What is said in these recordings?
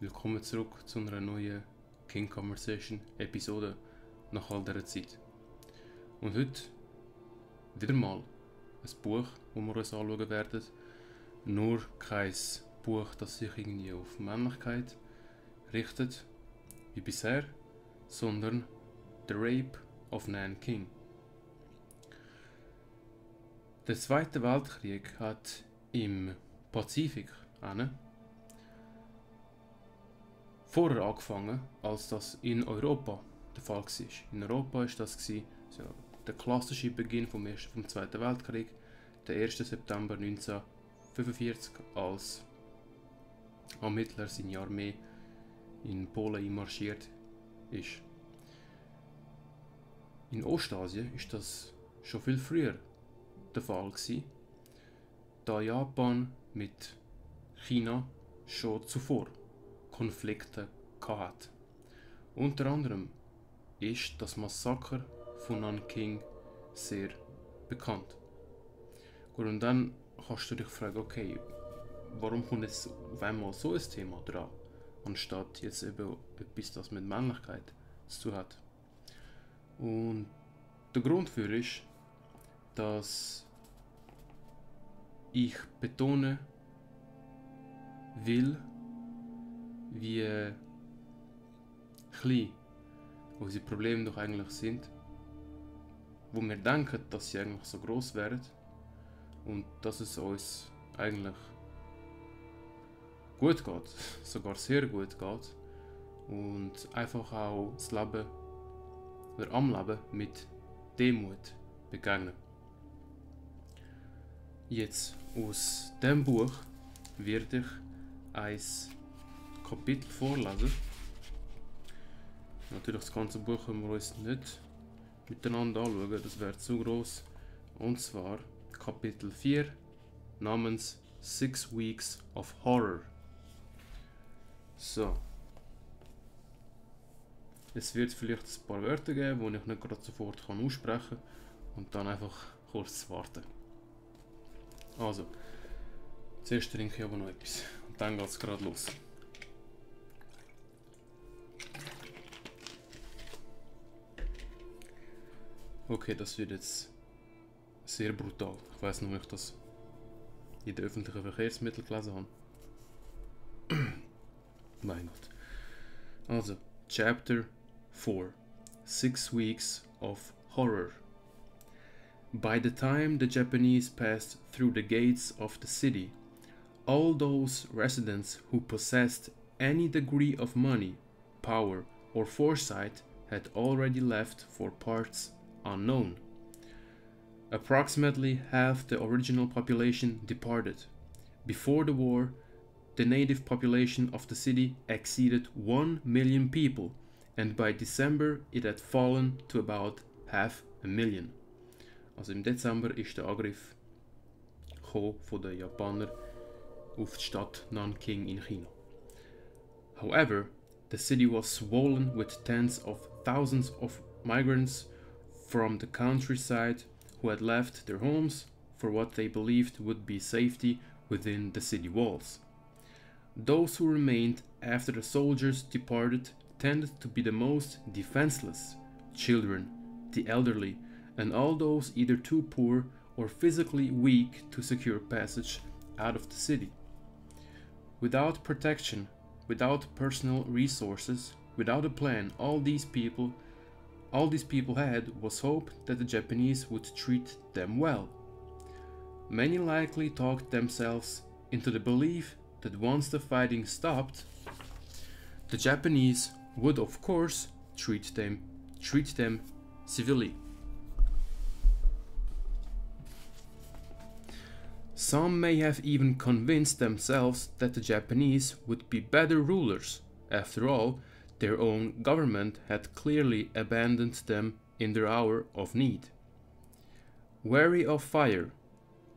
Willkommen zurück zu einer neuen King Conversation Episode nach all dieser Zeit. Und heute wieder mal ein Buch, das wir uns anschauen werden. Nur kein Buch, das sich irgendwie auf Männlichkeit richtet, wie bisher, sondern The Rape of Nanking. Der Zweite Weltkrieg hat im Pazifik vorher angefangen, als das in Europa der Fall war. In Europa war das der klassische Beginn vom Zweiten Weltkrieg, der 1. September 1945, als Hitler seine Armee in Polen einmarschiert ist. In Ostasien ist das schon viel früher der Fall gewesen, da Japan mit China schon zuvor Konflikte hatte. Unter anderem ist das Massaker von Nanking sehr bekannt. Gut, und dann kannst du dich fragen, okay, warum kommt jetzt auf einmal so ein Thema dran, anstatt jetzt eben etwas, das mit Männlichkeit zu tun hat. Und der Grund für ist, dass ich betonen will, wie klein unsere Probleme doch eigentlich sind, wo wir denken, dass sie eigentlich so groß wären und dass es uns eigentlich gut geht, sogar sehr gut geht und einfach auch das Leben oder am Leben mit Demut begegnen. Jetzt aus dem Buch werde ich ein Kapitel vorlesen. Natürlich das ganze Buch können wir uns nicht miteinander anschauen, das wäre zu groß. Und zwar Kapitel 4 namens 6 Weeks of Horror. So. Es wird vielleicht ein paar Wörter geben, die ich nicht gerade sofort aussprechen kann und dann einfach kurz warten. Also, zuerst trinke ich aber noch etwas und dann geht es gerade los. Okay, das wird jetzt sehr brutal. Ich weiß noch, ob ich das in den öffentlichen Verkehrsmitteln gelesen habe. Mein Gott. Also, Chapter 4. 6 Weeks of Horror. By the time the Japanese passed through the gates of the city, all those residents who possessed any degree of money, power, or foresight had already left for parts unknown. Approximately half the original population departed. Before the war, the native population of the city exceeded 1 million people, and by December it had fallen to about 500,000. Also im Dezember ist der Angriff von den Japanern auf die Stadt Nanking in China. However, the city was swollen with tens of thousands of migrants from the countryside who had left their homes for what they believed would be safety within the city walls. Those who remained after the soldiers departed tended to be the most defenseless: children, the elderly, and all those either too poor or physically weak to secure passage out of the city. Without protection, without personal resources, without a plan, all these people had was hope that the Japanese would treat them well. Many likely talked themselves into the belief that once the fighting stopped, the Japanese would of course treat them civilly. Some may have even convinced themselves that the Japanese would be better rulers. After all, their own government had clearly abandoned them in their hour of need. Wary of fire,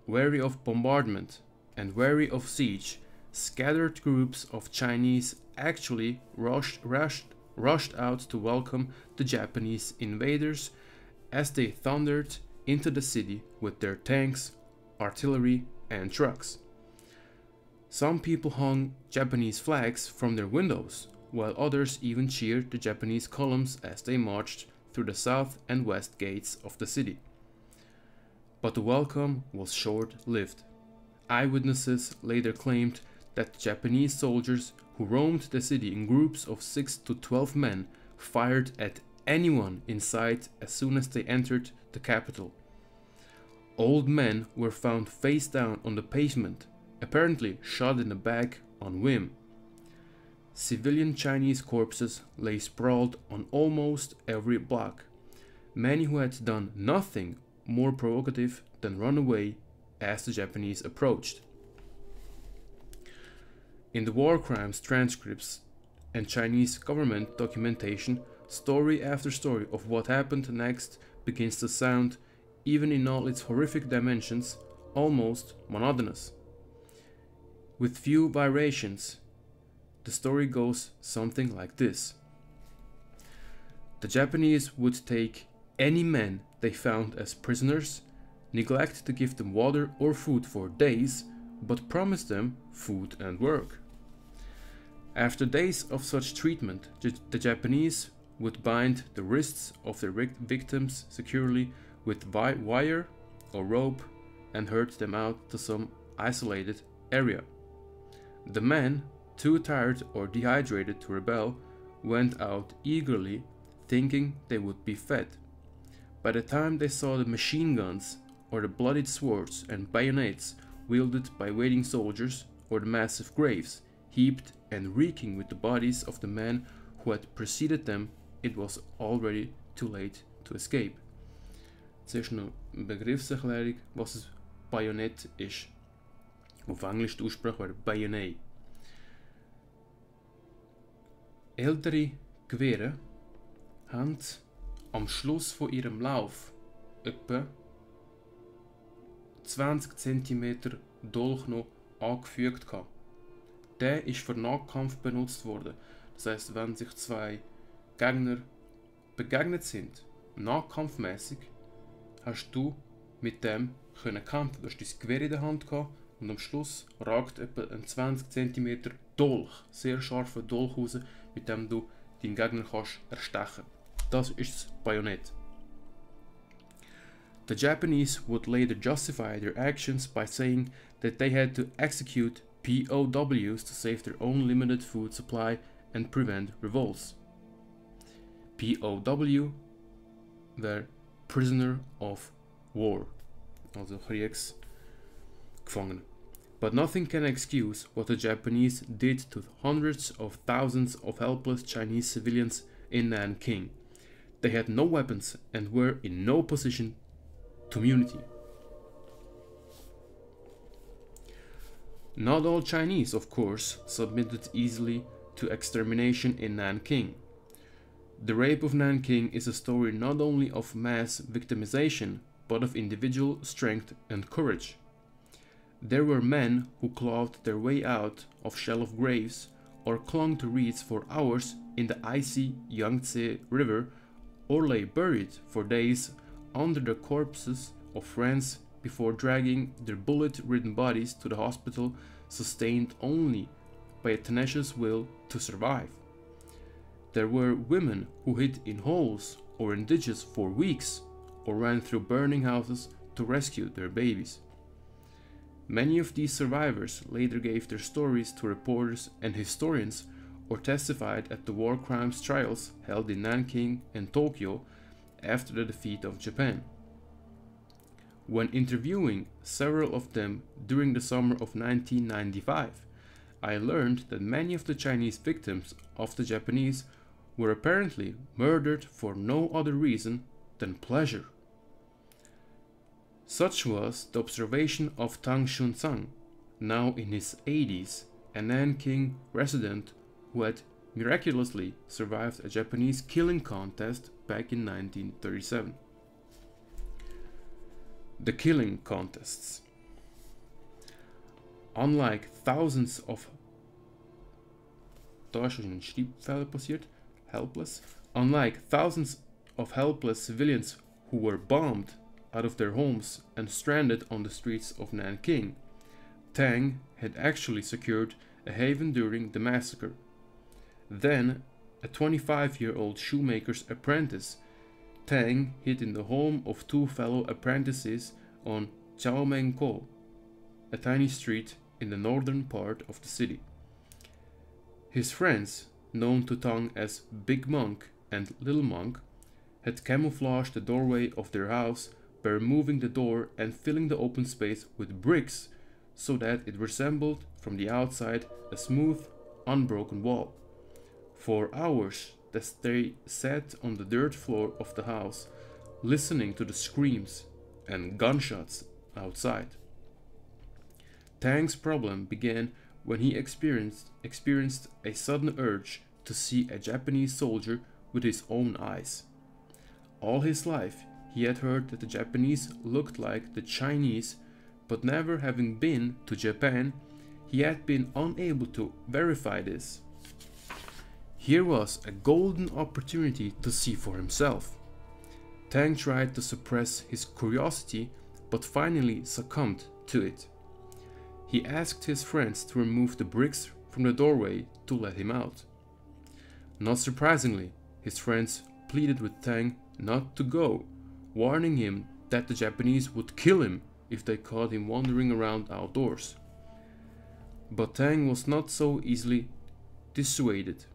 wary of bombardment, and wary of siege, scattered groups of Chinese actually rushed out to welcome the Japanese invaders as they thundered into the city with their tanks, artillery, and trucks. Some people hung Japanese flags from their windows, while others even cheered the Japanese columns as they marched through the south and west gates of the city. But the welcome was short-lived. Eyewitnesses later claimed that Japanese soldiers who roamed the city in groups of 6 to 12 men fired at anyone in sight as soon as they entered the capital. Old men were found face down on the pavement, apparently shot in the back on whim. Civilian Chinese corpses lay sprawled on almost every block, many who had done nothing more provocative than run away as the Japanese approached. In the war crimes transcripts and Chinese government documentation, story after story of what happened next begins to sound, even in all its horrific dimensions, almost monotonous. With few variations, the story goes something like this. The Japanese would take any men they found as prisoners, neglect to give them water or food for days, but promise them food and work. After days of such treatment, the Japanese would bind the wrists of their victims securely with wire or rope and herd them out to some isolated area. The men, too tired or dehydrated to rebel, went out eagerly, thinking they would be fed. By the time they saw the machine guns or the bloodied swords and bayonets wielded by waiting soldiers, or the massive graves heaped and reeking with the bodies of the men who had preceded them, it was already too late to escape. Zuerst noch eine Begriffserklärung, was ein Bajonett ist. Auf Englisch die Aussprache wäre Bayonet. Ältere Gewehre haben am Schluss von ihrem Lauf etwa 20 cm Dolch noch angefügt gehabt. Der ist für Nahkampf benutzt worden. Das heißt, wenn sich zwei Gegner begegnet sind, nahkampfmäßig, hast du mit dem können kämpfen. Du hast dein Gewehr in der Hand gehabt und am Schluss ragt etwa ein 20 cm Dolch, sehr scharfer Dolch raus, mit dem du deinen Gegner kannst erstechen. Das ist das Bajonett. The Japanese would later justify their actions by saying that they had to execute POWs to save their own limited food supply and prevent revolts. POW were prisoner of war, also Kriegsgefangene. But nothing can excuse what the Japanese did to hundreds of thousands of helpless Chinese civilians in Nanking. They had no weapons and were in no position to immunity. Not all Chinese, of course, submitted easily to extermination in Nanking. The rape of Nanking is a story not only of mass victimization, but of individual strength and courage. There were men who clawed their way out of shallow graves or clung to reeds for hours in the icy Yangtze River, or lay buried for days under the corpses of friends before dragging their bullet-ridden bodies to the hospital, sustained only by a tenacious will to survive. There were women who hid in holes or in ditches for weeks, or ran through burning houses to rescue their babies. Many of these survivors later gave their stories to reporters and historians, or testified at the war crimes trials held in Nanking and Tokyo after the defeat of Japan. When interviewing several of them during the summer of 1995, I learned that many of the Chinese victims of the Japanese were apparently murdered for no other reason than pleasure. Such was the observation of Tang Xunsang, now in his 80s, a Nanking resident who had miraculously survived a Japanese killing contest back in 1937. The killing contests. Unlike thousands of helpless civilians who were bombed out of their homes and stranded on the streets of Nanking, Tang had actually secured a haven during the massacre. Then, a 25-year-old shoemaker's apprentice, Tang hid in the home of two fellow apprentices on Chaomengko, a tiny street in the northern part of the city. His friends, known to Tang as Big Monk and Little Monk, had camouflaged the doorway of their house by removing the door and filling the open space with bricks so that it resembled from the outside a smooth, unbroken wall. For hours they sat on the dirt floor of the house, listening to the screams and gunshots outside. Tang's problem began when he experienced a sudden urge to see a Japanese soldier with his own eyes. All his life he had heard that the Japanese looked like the Chinese, but never having been to Japan, he had been unable to verify this. Here was a golden opportunity to see for himself. Tang tried to suppress his curiosity, but finally succumbed to it. He asked his friends to remove the bricks from the doorway to let him out. Not surprisingly, his friends pleaded with Tang not to go, warning him that the Japanese would kill him if they caught him wandering around outdoors. But Tang was not so easily dissuaded.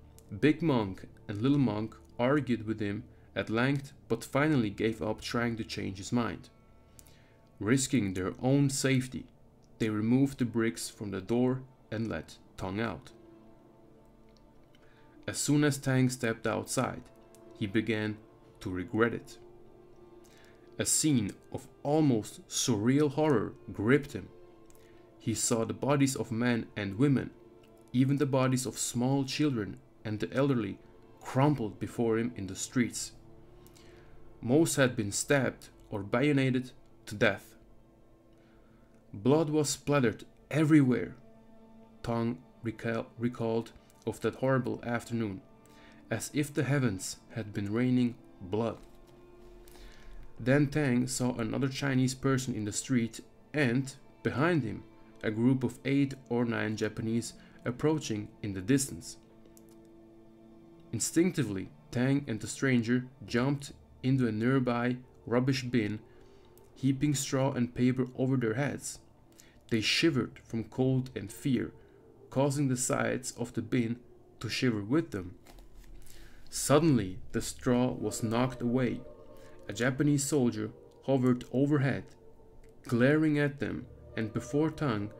Big Monk and Little Monk argued with him at length, but finally gave up trying to change his mind. Risking their own safety, they removed the bricks from the door and let Tang out. As soon as Tang stepped outside, he began to regret it. A scene of almost surreal horror gripped him. He saw the bodies of men and women, even the bodies of small children and the elderly, crumpled before him in the streets. Most had been stabbed or bayoneted to death. Blood was splattered everywhere. Tang recalled of that horrible afternoon, as if the heavens had been raining blood. Then Tang saw another Chinese person in the street and, behind him, a group of 8 or 9 Japanese approaching in the distance. Instinctively, Tang and the stranger jumped into a nearby rubbish bin, heaping straw and paper over their heads. They shivered from cold and fear, causing the sides of the bin to shiver with them. Suddenly, the straw was knocked away. A Japanese soldier hovered overhead, glaring at them, and before Tang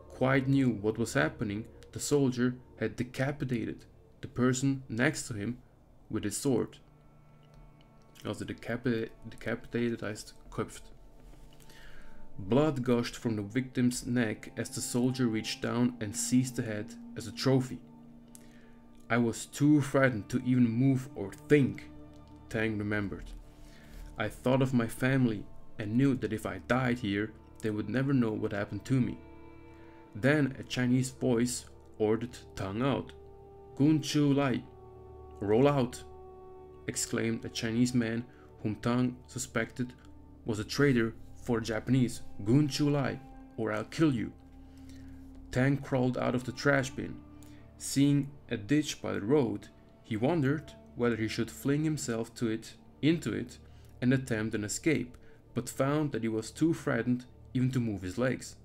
quite knew what was happening, the soldier had decapitated the person next to him with his sword. Also decapitated heißt köpft. Blood gushed from the victim's neck as the soldier reached down and seized the head as a trophy. I was too frightened to even move or think, Tang remembered. I thought of my family and knew that if I died here, they would never know what happened to me. Then a Chinese voice ordered Tang out. Gun Chu Lai, roll out, exclaimed a Chinese man whom Tang suspected was a traitor for the Japanese. Gun Chu Lai, or I'll kill you. Tang crawled out of the trash bin. Seeing a ditch by the road, he wondered whether he should fling himself into it and attempt an escape, but found that he was too frightened even to move his legs.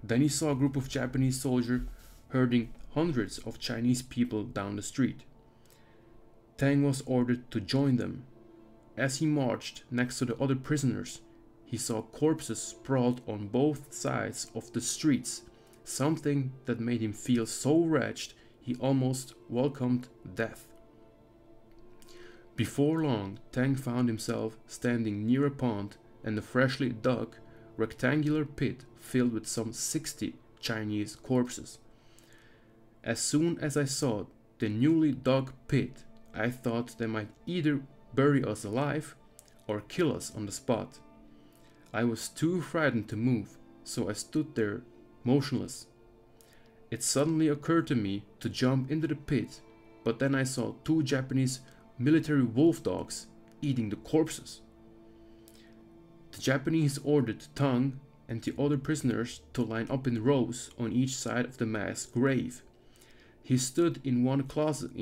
Then he saw a group of Japanese soldiers herding hundreds of Chinese people down the street. Tang was ordered to join them. As he marched next to the other prisoners, he saw corpses sprawled on both sides of the streets, something that made him feel so wretched he almost welcomed death. Before long, Tang found himself standing near a pond and a freshly dug rectangular pit filled with some 60 Chinese corpses. As soon as I saw the newly dug pit, I thought they might either bury us alive or kill us on the spot. I was too frightened to move, so I stood there motionless. It suddenly occurred to me to jump into the pit, but then I saw 2 Japanese military wolf dogs eating the corpses. The Japanese ordered Tang and the other prisoners to line up in rows on each side of the mass grave. He stood in one closest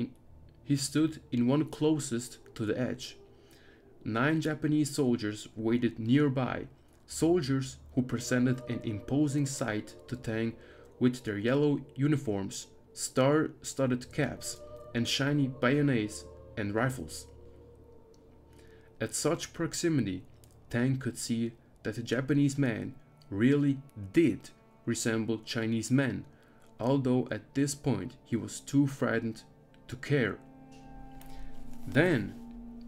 to the edge. 9 Japanese soldiers waited nearby, soldiers who presented an imposing sight to Tang with their yellow uniforms, star-studded caps, and shiny bayonets and rifles. At such proximity, Tang could see that the Japanese man really did resemble Chinese men, although at this point he was too frightened to care. Then,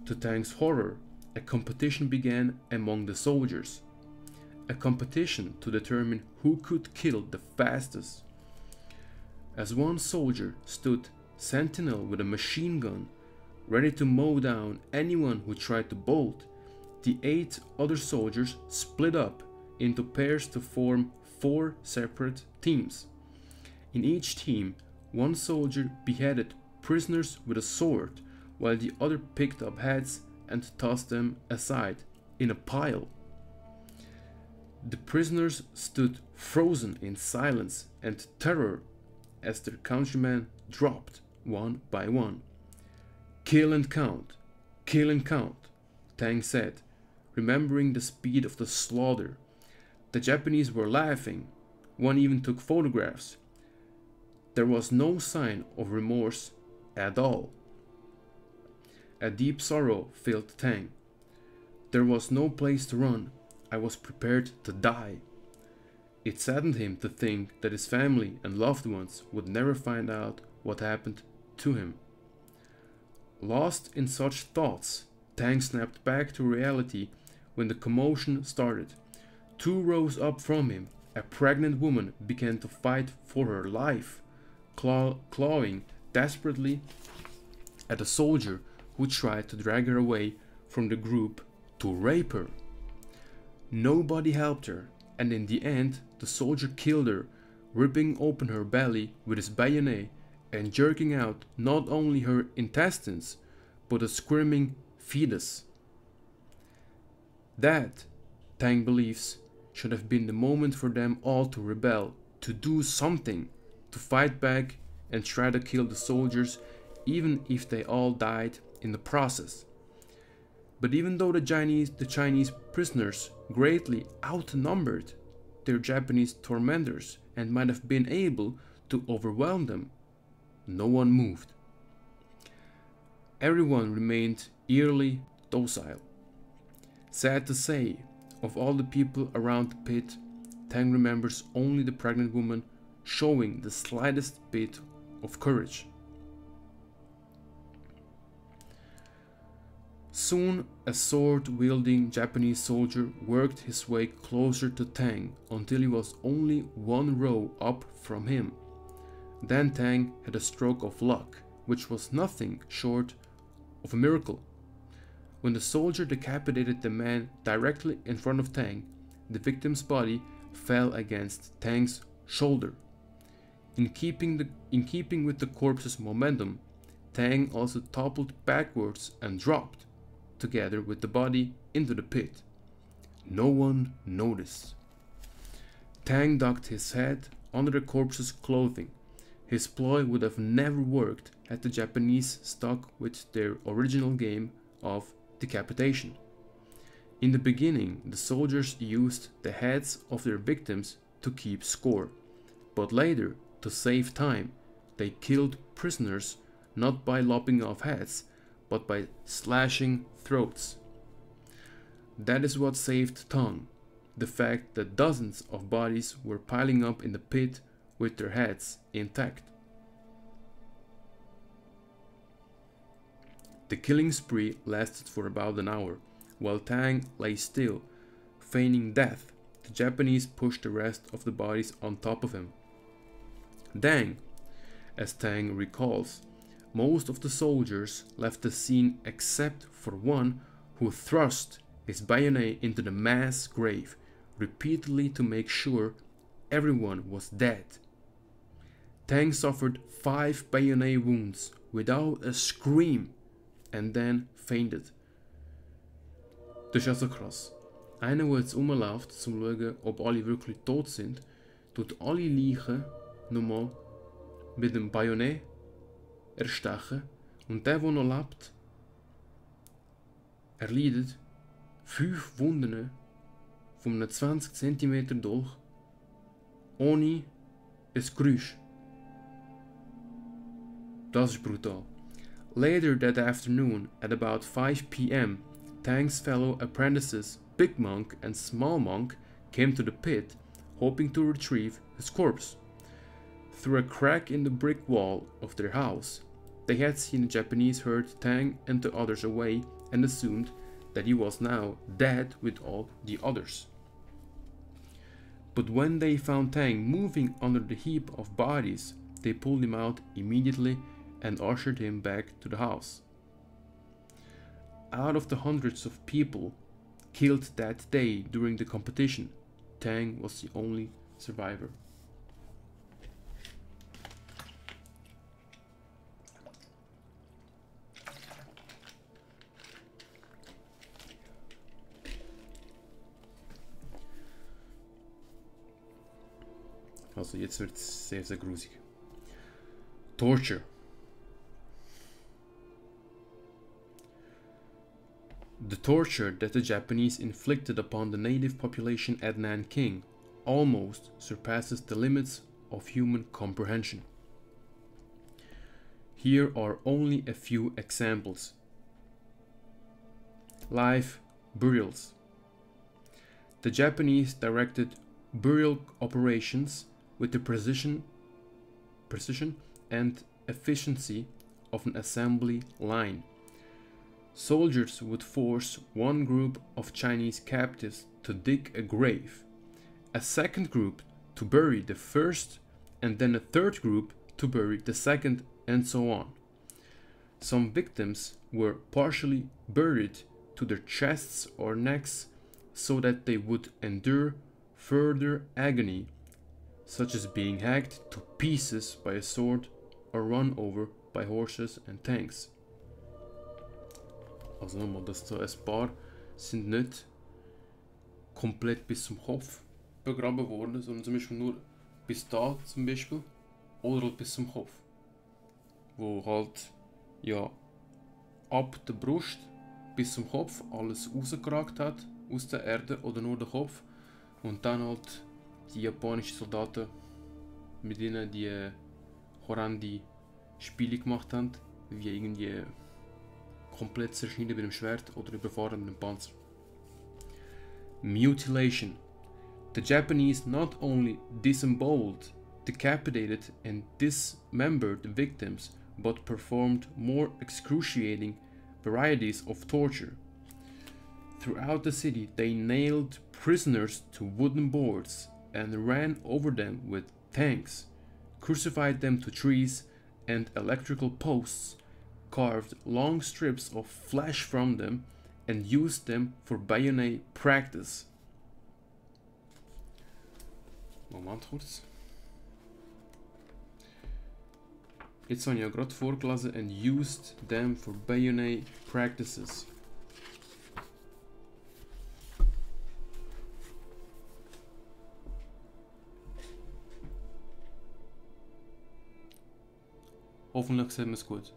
to Tang's horror, a competition began among the soldiers. A competition to determine who could kill the fastest. As one soldier stood sentinel with a machine gun, ready to mow down anyone who tried to bolt, the 8 other soldiers split up into pairs to form 4 separate teams. In each team, one soldier beheaded prisoners with a sword, while the other picked up heads and tossed them aside in a pile. The prisoners stood frozen in silence and terror as their countrymen dropped one by one. "Kill and count, kill and count," Tang said, remembering the speed of the slaughter. The Japanese were laughing. One even took photographs. There was no sign of remorse at all. A deep sorrow filled Tang. There was no place to run. I was prepared to die. It saddened him to think that his family and loved ones would never find out what happened to him. Lost in such thoughts, Tang snapped back to reality when the commotion started. 2 rows up from him, a pregnant woman began to fight for her life, clawing desperately at a soldier who tried to drag her away from the group to rape her. Nobody helped her, and in the end the soldier killed her, ripping open her belly with his bayonet and jerking out not only her intestines, but a screaming fetus. That, Tang believes, should have been the moment for them all to rebel, to do something, to fight back and try to kill the soldiers, even if they all died in the process. But even though the Chinese prisoners greatly outnumbered their Japanese tormentors and might have been able to overwhelm them, no one moved. Everyone remained eerily docile. Sad to say, of all the people around the pit, Tang remembers only the pregnant woman showing the slightest bit of courage. Soon, a sword-wielding Japanese soldier worked his way closer to Tang until he was only 1 row up from him. Then Tang had a stroke of luck, which was nothing short of a miracle. When the soldier decapitated the man directly in front of Tang, the victim's body fell against Tang's shoulder. In keeping with the corpse's momentum, Tang also toppled backwards and dropped, together with the body, into the pit. No one noticed. Tang ducked his head under the corpse's clothing. His ploy would have never worked had the Japanese stuck with their original game of decapitation. In the beginning, the soldiers used the heads of their victims to keep score, but later, to save time, they killed prisoners not by lopping off heads, but by slashing throats. That is what saved Tang, the fact that dozens of bodies were piling up in the pit with their heads intact. The killing spree lasted for about an hour. While Tang lay still, feigning death, the Japanese pushed the rest of the bodies on top of him. Then, as Tang recalls, most of the soldiers left the scene except for one who thrust his bayonet into the mass grave repeatedly to make sure everyone was dead. Tang suffered 5 bayonet wounds without a scream and then fainted. Dus ja, zo kras. Einer, der jetzt rumläuft, um zu schauen, ob alle wirklich tot sind, tut alle Leichen nochmal mit dem Bajonett erstechen und der noch lebt, erleidet 5 Wunden von einem 20 cm Dolch ohne ein Geräusch. Das ist brutal. Later that afternoon, at about 5 p.m., Tang's fellow apprentices, Big Monk and Small Monk, came to the pit, hoping to retrieve his corpse. Through a crack in the brick wall of their house, they had seen the Japanese herd Tang and the others away and assumed that he was now dead with all the others. But when they found Tang moving under the heap of bodies, they pulled him out immediately and ushered him back to the house. Out of the hundreds of people killed that day during the competition, Tang was the only survivor. Also jetzt wird es sehr, sehr grusig. Torture. The torture that the Japanese inflicted upon the native population at Nanking almost surpasses the limits of human comprehension. Here are only a few examples. Live burials. The Japanese directed burial operations with the precision and efficiency of an assembly line. Soldiers would force one group of Chinese captives to dig a grave, a second group to bury the first, and then a third group to bury the second, and so on. Some victims were partially buried to their chests or necks so that they would endure further agony, such as being hacked to pieces by a sword or run over by horses and tanks. Also nochmal, dass so ein paar sind nicht komplett bis zum Kopf begraben worden, sondern zum Beispiel nur bis da zum Beispiel oder halt bis zum Kopf. Wo halt ja ab der Brust bis zum Kopf alles rausgeragt hat aus der Erde oder nur der Kopf und dann halt die japanischen Soldaten mit denen die horrende Spiele gemacht haben, wie irgendwie komplett zerschneiden mit dem Schwert oder überfahren mit dem Panzer. Mutilation. The Japanese not only disemboweled, decapitated and dismembered the victims, but performed more excruciating varieties of torture. Throughout the city, they nailed prisoners to wooden boards and ran over them with tanks, crucified them to trees and electrical posts, carved long strips of flesh from them, and used them for bayonet practice. Moment kurz. Jetzt habe ich ja gerade vorgelesen, and used them for bayonet practices. Hoffentlich sehen wir es gut.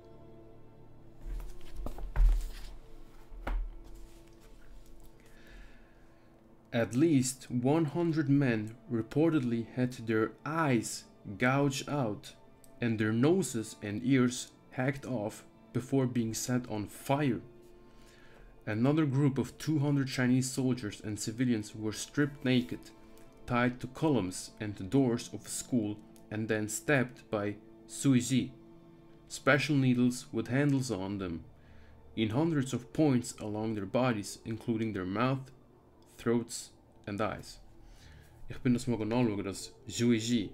At least 100 men reportedly had their eyes gouged out and their noses and ears hacked off before being set on fire. Another group of 200 Chinese soldiers and civilians were stripped naked, tied to columns and the doors of a school, and then stabbed by suiji, special needles with handles on them, in hundreds of points along their bodies, including their mouth, throats and eyes. Ich bin das mal anschauen, das Juiji.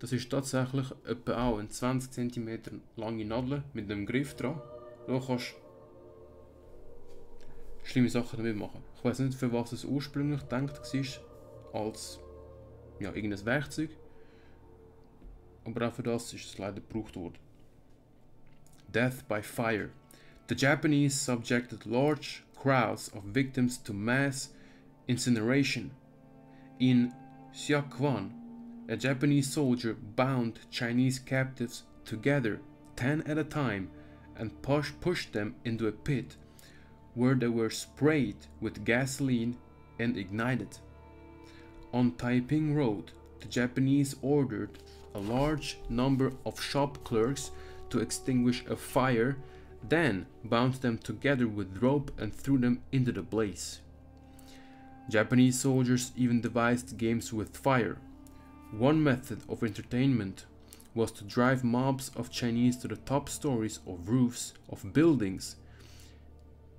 Das ist tatsächlich etwa auch eine 20 cm lange Nadel mit einem Griff dran. Da kannst du schlimme Sachen damit machen. Ich weiß nicht, für was es ursprünglich gedacht war, als ja, irgendein Werkzeug. Aber auch für das ist es leider gebraucht worden. Death by fire. The Japanese subjected large crowds of victims to mass incineration. In Xiaoquan, a Japanese soldier bound Chinese captives together 10 at a time and pushed them into a pit where they were sprayed with gasoline and ignited. On Taiping Road, the Japanese ordered a large number of shop clerks to extinguish a fire, then bound them together with rope and threw them into the blaze. Japanese soldiers even devised games with fire. One method of entertainment was to drive mobs of Chinese to the top stories of roofs of buildings,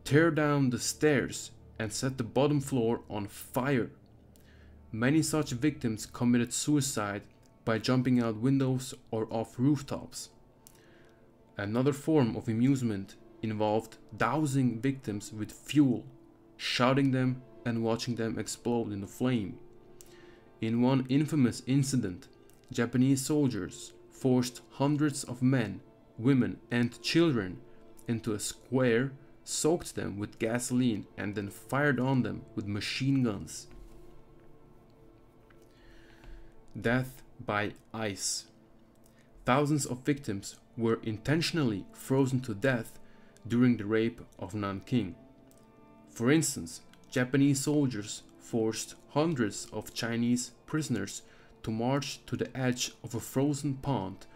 tear down the stairs, and set the bottom floor on fire. Many such victims committed suicide by jumping out windows or off rooftops. Another form of amusement involved dousing victims with fuel, shouting them and watching them explode in the flame. In one infamous incident, Japanese soldiers forced hundreds of men, women, and children into a square, soaked them with gasoline, and then fired on them with machine guns. Death by ice. Thousands of victims were intentionally frozen to death during the rape of Nanking. For instance, Japanese soldiers forced hundreds of Chinese prisoners to march to the edge of a frozen pond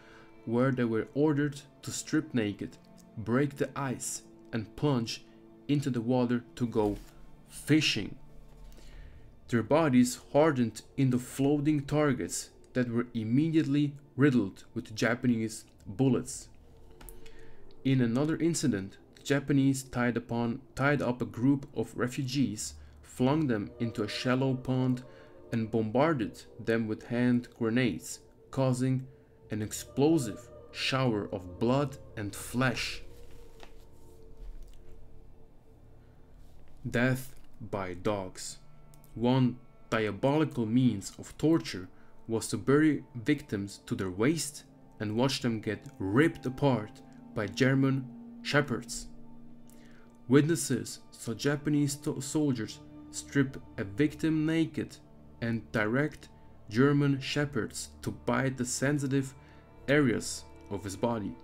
where they were ordered to strip naked, break the ice, and plunge into the water to go fishing. Their bodies hardened into floating targets that were immediately riddled with Japanese bullets. In another incident, the Japanese tied up a group of refugees, flung them into a shallow pond, and bombarded them with hand grenades, causing an explosive shower of blood and flesh. Death by dogs. One diabolical means of torture was to bury victims to their waist and watch them get ripped apart by German shepherds. Witnesses saw Japanese soldiers strip a victim naked and direct German shepherds to bite the sensitive areas of his body.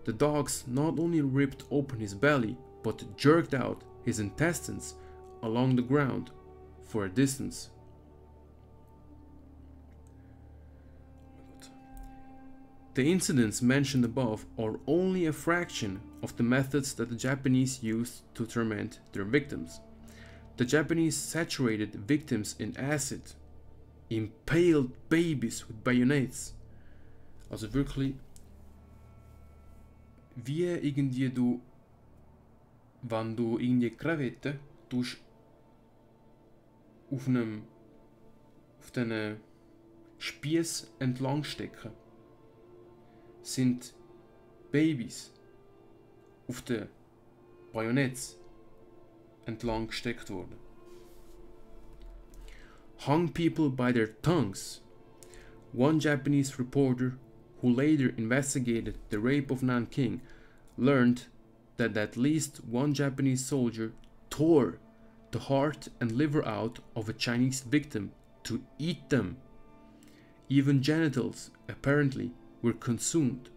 The dogs not only ripped open his belly, but jerked out his intestines along the ground for a distance. The incidents mentioned above are only a fraction of the methods that the Japanese used to torment their victims. The Japanese saturated victims in acid, impaled babies with bayonets. Also wirklich, wie irgendwie du, wenn du irgendwie Krawette tust auf diesen Spieß entlang stecken, sind Babys auf den Bayonets entlang gesteckt worden. Hung people by their tongues. One Japanese reporter who later investigated the rape of Nanking learned that at least one Japanese soldier tore the heart and liver out of a Chinese victim to eat them. Even genitals, apparently, were consumed.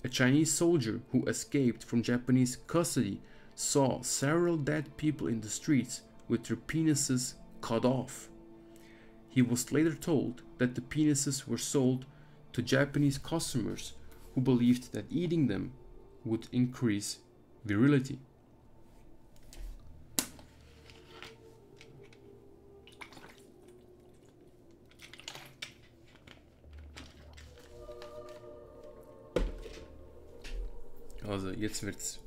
A Chinese soldier who escaped from Japanese custody saw several dead people in the streets with their penises cut off. He was later told that the penises were sold to Japanese customers who believed that eating them would increase virility. Also, jetzt wird's.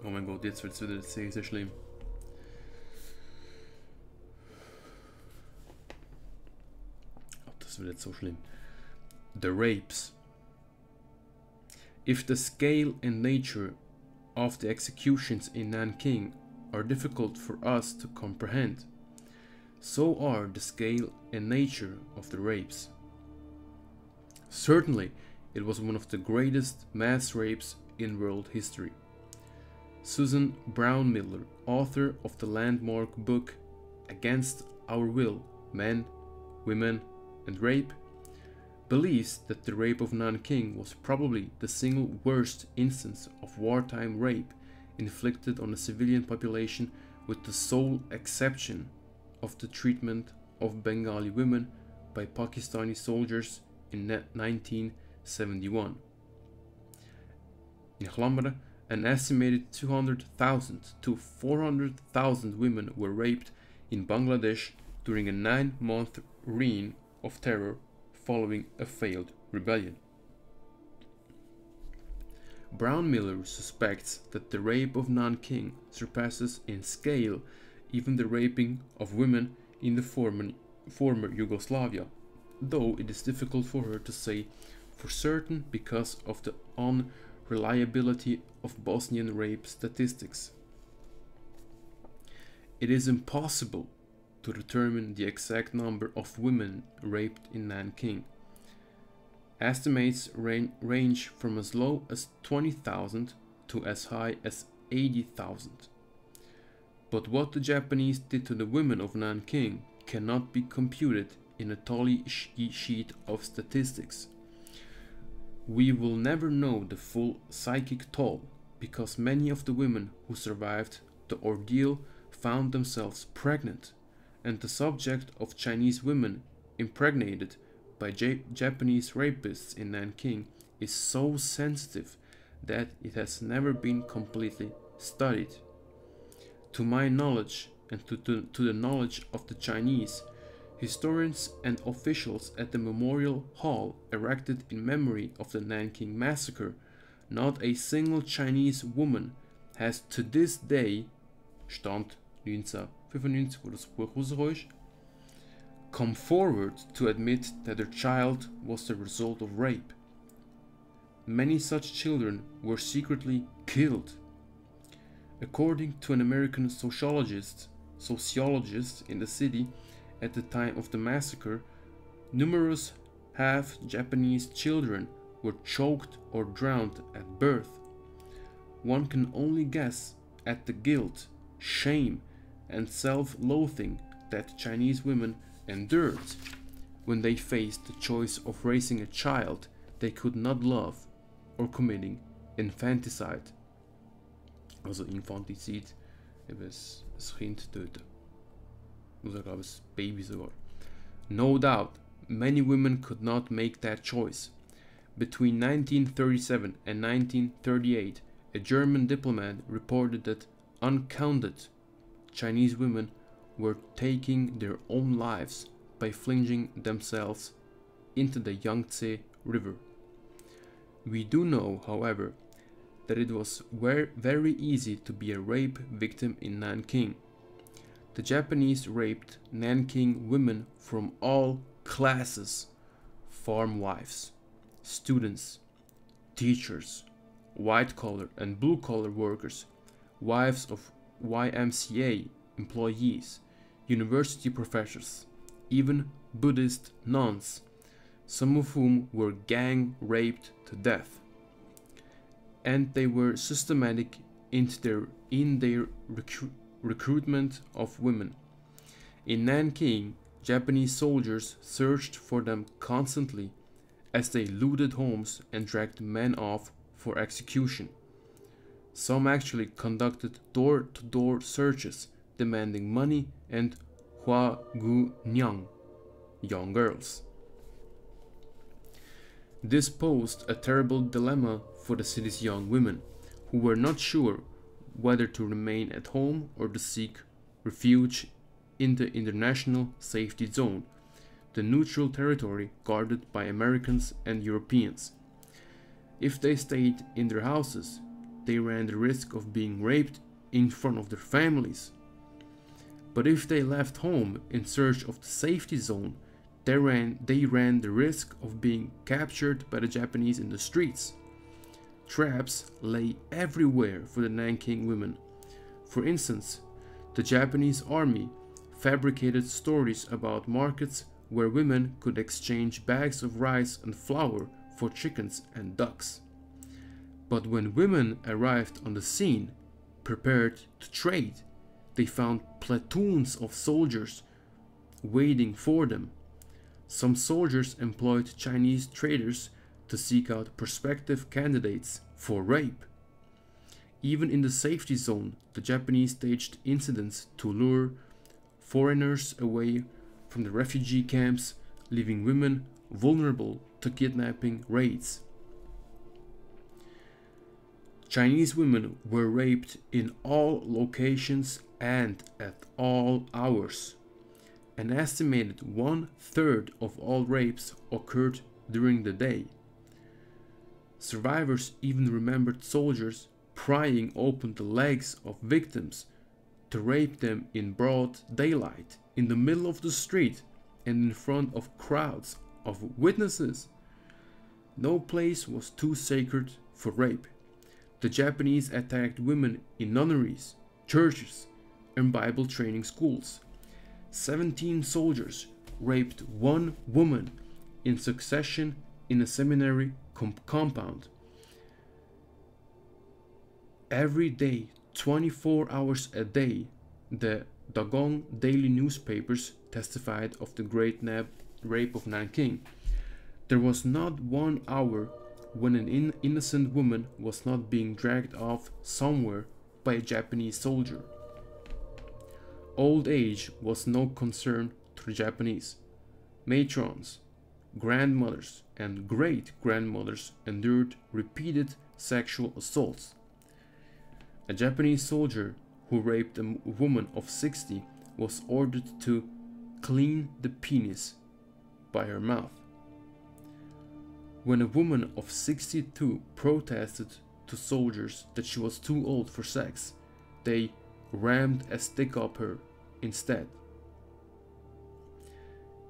Oh mein Gott, jetzt wird's wieder sehr, sehr schlimm. Oh, das wird jetzt so schlimm. The rapes. If the scale and nature of the executions in Nanking are difficult for us to comprehend, so are the scale and nature of the rapes. Certainly, it was one of the greatest mass rapes in world history. Susan Brown-Miller, author of the landmark book Against Our Will, Men, Women, and Rape, believes that the rape of Nanking was probably the single worst instance of wartime rape inflicted on a civilian population, with the sole exception of the treatment of Bengali women by Pakistani soldiers in 1971. In Glammeren, an estimated 200,000 to 400,000 women were raped in Bangladesh during a 9-month reign of terror following a failed rebellion. Brown-Miller suspects that the rape of Nanking surpasses in scale even the raping of women in the former Yugoslavia, though it is difficult for her to say for certain because of the unreliability of Bosnian rape statistics. It is impossible to determine the exact number of women raped in Nanking. Estimates range from as low as 20,000 to as high as 80,000. But what the Japanese did to the women of Nanking cannot be computed in a tally sheet of statistics. We will never know the full psychic toll, because many of the women who survived the ordeal found themselves pregnant, and the subject of Chinese women impregnated by Japanese rapists in Nanking is so sensitive that it has never been completely studied. To my knowledge, and to the knowledge of the Chinese, historians and officials at the memorial hall erected in memory of the Nanking massacre, not a single Chinese woman has to this day, Stand 1995, wo das Buch rausgekommen ist, come forward to admit that their child was the result of rape. Many such children were secretly killed. According to an American sociologist in the city at the time of the massacre, numerous half-Japanese children were choked or drowned at birth. One can only guess at the guilt, shame, and self-loathing that Chinese women endured when they faced the choice of raising a child they could not love or committing infanticide. Also Infantizid, eben ein Kind töten. Oder glaube ich, ein Baby sogar. No doubt, many women could not make that choice. Between 1937 and 1938, a German diplomat reported that uncounted Chinese women were taking their own lives by flinging themselves into the Yangtze River. We do know, however, that it was very easy to be a rape victim in Nanking. The Japanese raped Nanking women from all classes: farm wives, students, teachers, white-collar and blue-collar workers, wives of YMCA employees, university professors, even Buddhist nuns, some of whom were gang raped to death. And they were systematic in their recruitment of women. In Nanking, Japanese soldiers searched for them constantly as they looted homes and dragged men off for execution. Some actually conducted door-to-door searches, demanding money and hua gu nyang, young girls. This posed a terrible dilemma for the city's young women, who were not sure whether to remain at home or to seek refuge in the International Safety Zone, the neutral territory guarded by Americans and Europeans. If they stayed in their houses, they ran the risk of being raped in front of their families. But if they left home in search of the safety zone, they ran the risk of being captured by the Japanese in the streets. Traps lay everywhere for the Nanking women. For instance, the Japanese army fabricated stories about markets where women could exchange bags of rice and flour for chickens and ducks. But when women arrived on the scene, prepared to trade. They found platoons of soldiers waiting for them. Some soldiers employed Chinese traders to seek out prospective candidates for rape. Even in the safety zone, the Japanese staged incidents to lure foreigners away from the refugee camps, leaving women vulnerable to kidnapping raids. Chinese women were raped in all locations and at all hours. An estimated 1/3 of all rapes occurred during the day. Survivors even remembered soldiers prying open the legs of victims to rape them in broad daylight, in the middle of the street, and in front of crowds of witnesses. No place was too sacred for rape. The Japanese attacked women in nunneries, churches, and Bible training schools. 17 soldiers raped one woman in succession in a seminary compound. Every day, 24 hours a day, the Dagong daily newspapers testified of the great rape of Nanking. There was not 1 hour when an innocent woman was not being dragged off somewhere by a Japanese soldier. Old age was no concern to the Japanese. Matrons, grandmothers, and great-grandmothers endured repeated sexual assaults. A Japanese soldier who raped a woman of 60 was ordered to clean the penis by her mouth. When a woman of 62 protested to soldiers that she was too old for sex, they rammed a stick up her instead.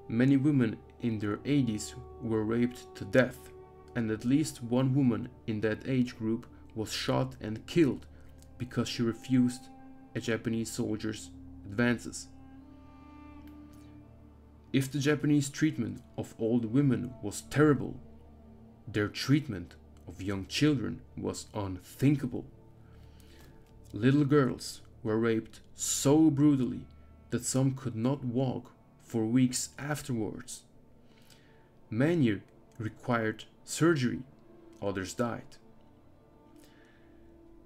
Many women in their 80s were raped to death, and at least one woman in that age group was shot and killed because she refused a Japanese soldier's advances. If the Japanese treatment of old women was terrible, their treatment of young children was unthinkable. Little girls were raped so brutally that some could not walk for weeks afterwards. Many required surgery, others died.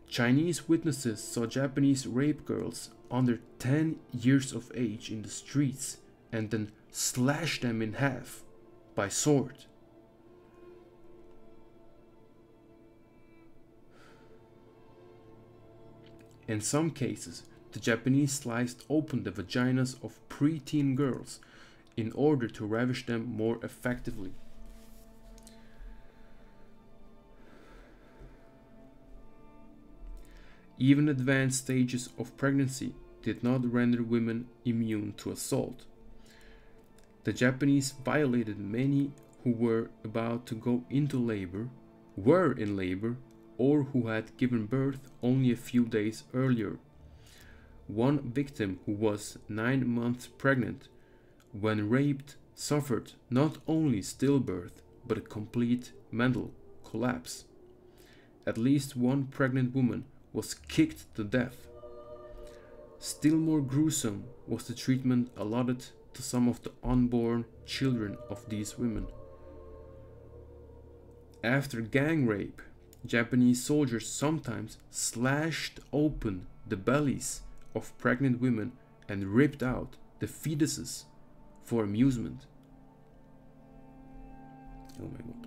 Chinese witnesses saw Japanese rape girls under 10 years of age in the streets and then slashed them in half by sword. In some cases, the Japanese sliced open the vaginas of preteen girls in order to ravish them more effectively. Even advanced stages of pregnancy did not render women immune to assault. The Japanese violated many who were about to go into labor, were in labor, or who had given birth only a few days earlier. One victim who was 9 months pregnant, when raped, suffered not only stillbirth but a complete mental collapse. At least one pregnant woman was kicked to death. Still more gruesome was the treatment allotted to some of the unborn children of these women. After gang rape, Japanese soldiers sometimes slashed open the bellies of pregnant women and ripped out the fetuses for amusement. Oh my god.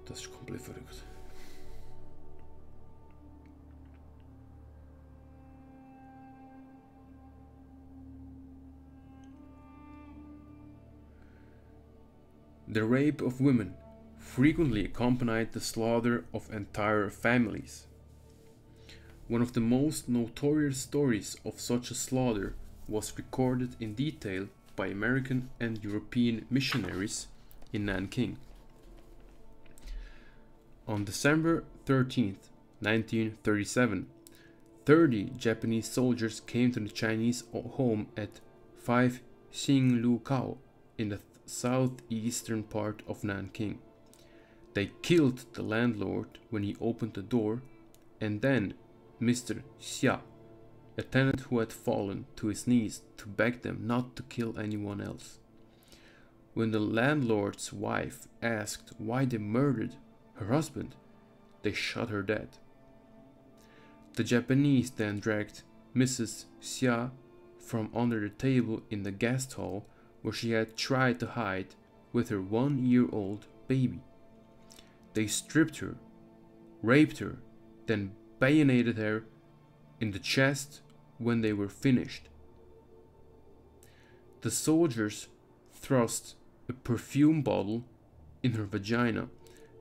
Dat is compleet verrukt. The rape of women frequently accompanied the slaughter of entire families. One of the most notorious stories of such a slaughter was recorded in detail by American and European missionaries in Nanking. On December 13th, 1937, 30 Japanese soldiers came to the Chinese home at 5 Xinglukao in the southeastern part of Nanking. They killed the landlord when he opened the door, and then Mr. Xia, a tenant who had fallen to his knees to beg them not to kill anyone else. When the landlord's wife asked why they murdered her husband, they shot her dead. The Japanese then dragged Mrs. Xia from under the table in the guest hall where she had tried to hide with her 1-year-old baby. They stripped her, raped her, then bayoneted her in the chest when they were finished. The soldiers thrust a perfume bottle in her vagina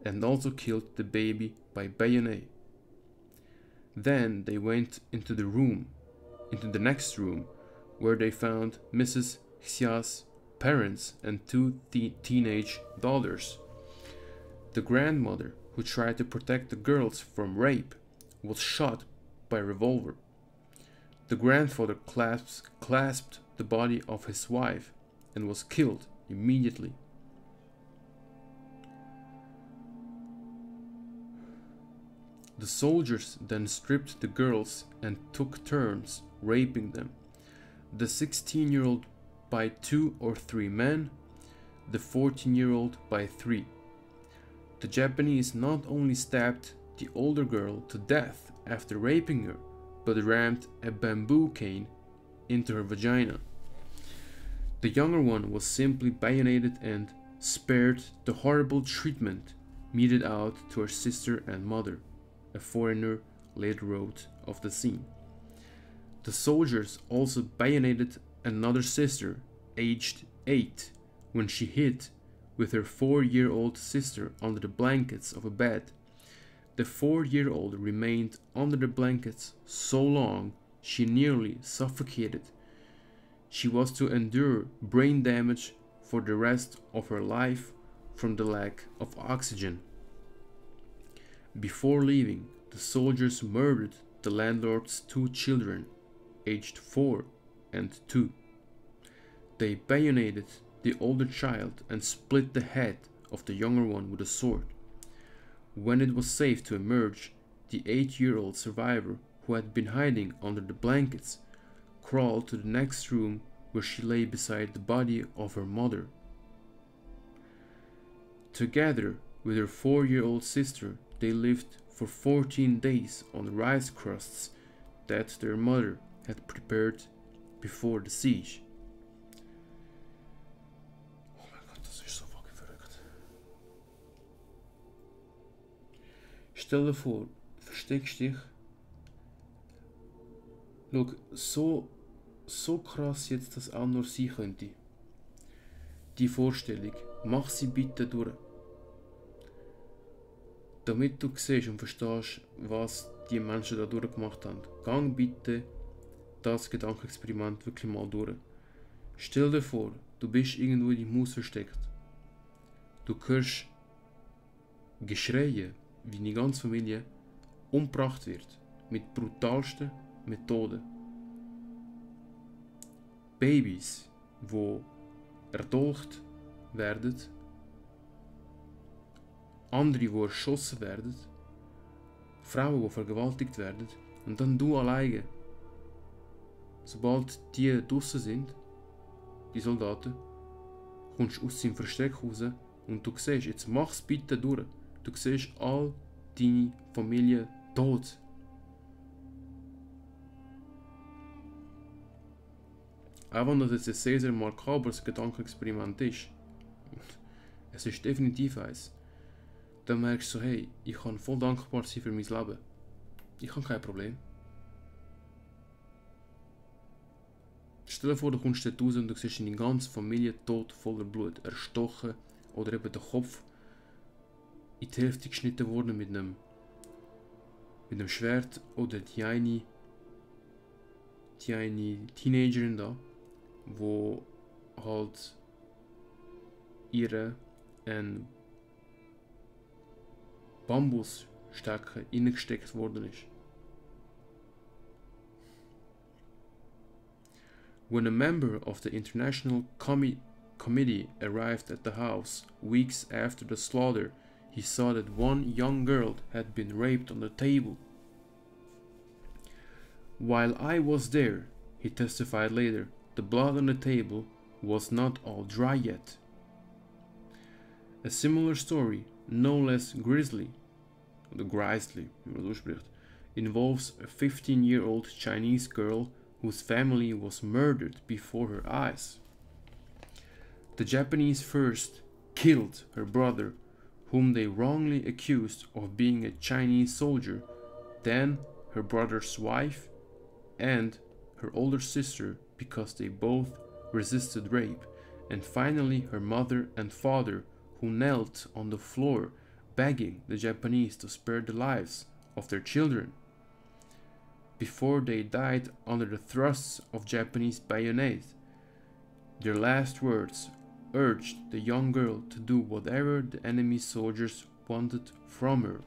and also killed the baby by bayonet. Then they went into the next room, where they found Mrs. Xia's parents and 2 teenage daughters. The grandmother, who tried to protect the girls from rape, was shot by a revolver. The grandfather clasped the body of his wife and was killed immediately. The soldiers then stripped the girls and took turns raping them. The 16-year-old by 2 or 3 men, the 14-year-old by 3. The Japanese not only stabbed the older girl to death after raping her, but rammed a bamboo cane into her vagina. The younger one was simply bayoneted and spared the horrible treatment meted out to her sister and mother, a foreigner later wrote of the scene. The soldiers also bayoneted another sister, aged 8, when she hid with her 4-year-old sister under the blankets of a bed. The 4-year-old remained under the blankets so long she nearly suffocated. She was to endure brain damage for the rest of her life from the lack of oxygen. Before leaving, the soldiers murdered the landlord's 2 children, aged 4 and 2. They bayoneted the older child and split the head of the younger one with a sword. When it was safe to emerge, the 8-year-old survivor, who had been hiding under the blankets, crawled to the next room where she lay beside the body of her mother. Together with her 4-year-old sister, they lived for 14 days on rice crusts that their mother had prepared before the siege. Oh mein Gott, das ist so fucking verrückt. Stell dir vor, versteckst dich. Schau, so krass jetzt das auch nur sein könnte. Die Vorstellung, mach sie bitte durch. Damit du siehst und verstehst, was die Menschen da durchgemacht haben, gang bitte das Gedankenexperiment wirklich mal durch. Stell dir vor, du bist irgendwo in deinem Haus versteckt. Du hörst Geschreie, wie deine ganze Familie umgebracht wird, mit brutalsten Methoden. Babys, die erdolcht werden, andere, die erschossen werden, Frauen, die vergewaltigt werden, und dann du alleine. Sobald die draussen sind, die Soldaten, kommst du aus deinem Versteck raus und du siehst, jetzt mach's bitte durch. Du siehst all deine Familie tot. Auch wenn das jetzt ein sehr, sehr makabres Gedankenexperiment ist, es ist definitiv eins, dann merkst du, hey, ich kann voll dankbar sein für mein Leben. Ich habe kein Problem. Stell dir vor, du kommst dort raus und du siehst deine ganze Familie tot, voller Blut, erstochen oder eben der Kopf in die Hälfte geschnitten worden mit einem Schwert, oder die eine Teenagerin da, wo halt ihre einen Bambusstöcke reingesteckt worden ist. When a member of the International Committee arrived at the house weeks after the slaughter, he saw that one young girl had been raped on the table. While I was there, he testified later, the blood on the table was not all dry yet. A similar story, no less grisly, involves a 15-year-old Chinese girl whose family was murdered before her eyes. The Japanese first killed her brother, whom they wrongly accused of being a Chinese soldier, then her brother's wife, and her older sister because they both resisted rape, and finally her mother and father, who knelt on the floor begging the Japanese to spare the lives of their children before they died under the thrusts of Japanese bayonets. Their last words urged the young girl to do whatever the enemy soldiers wanted from her.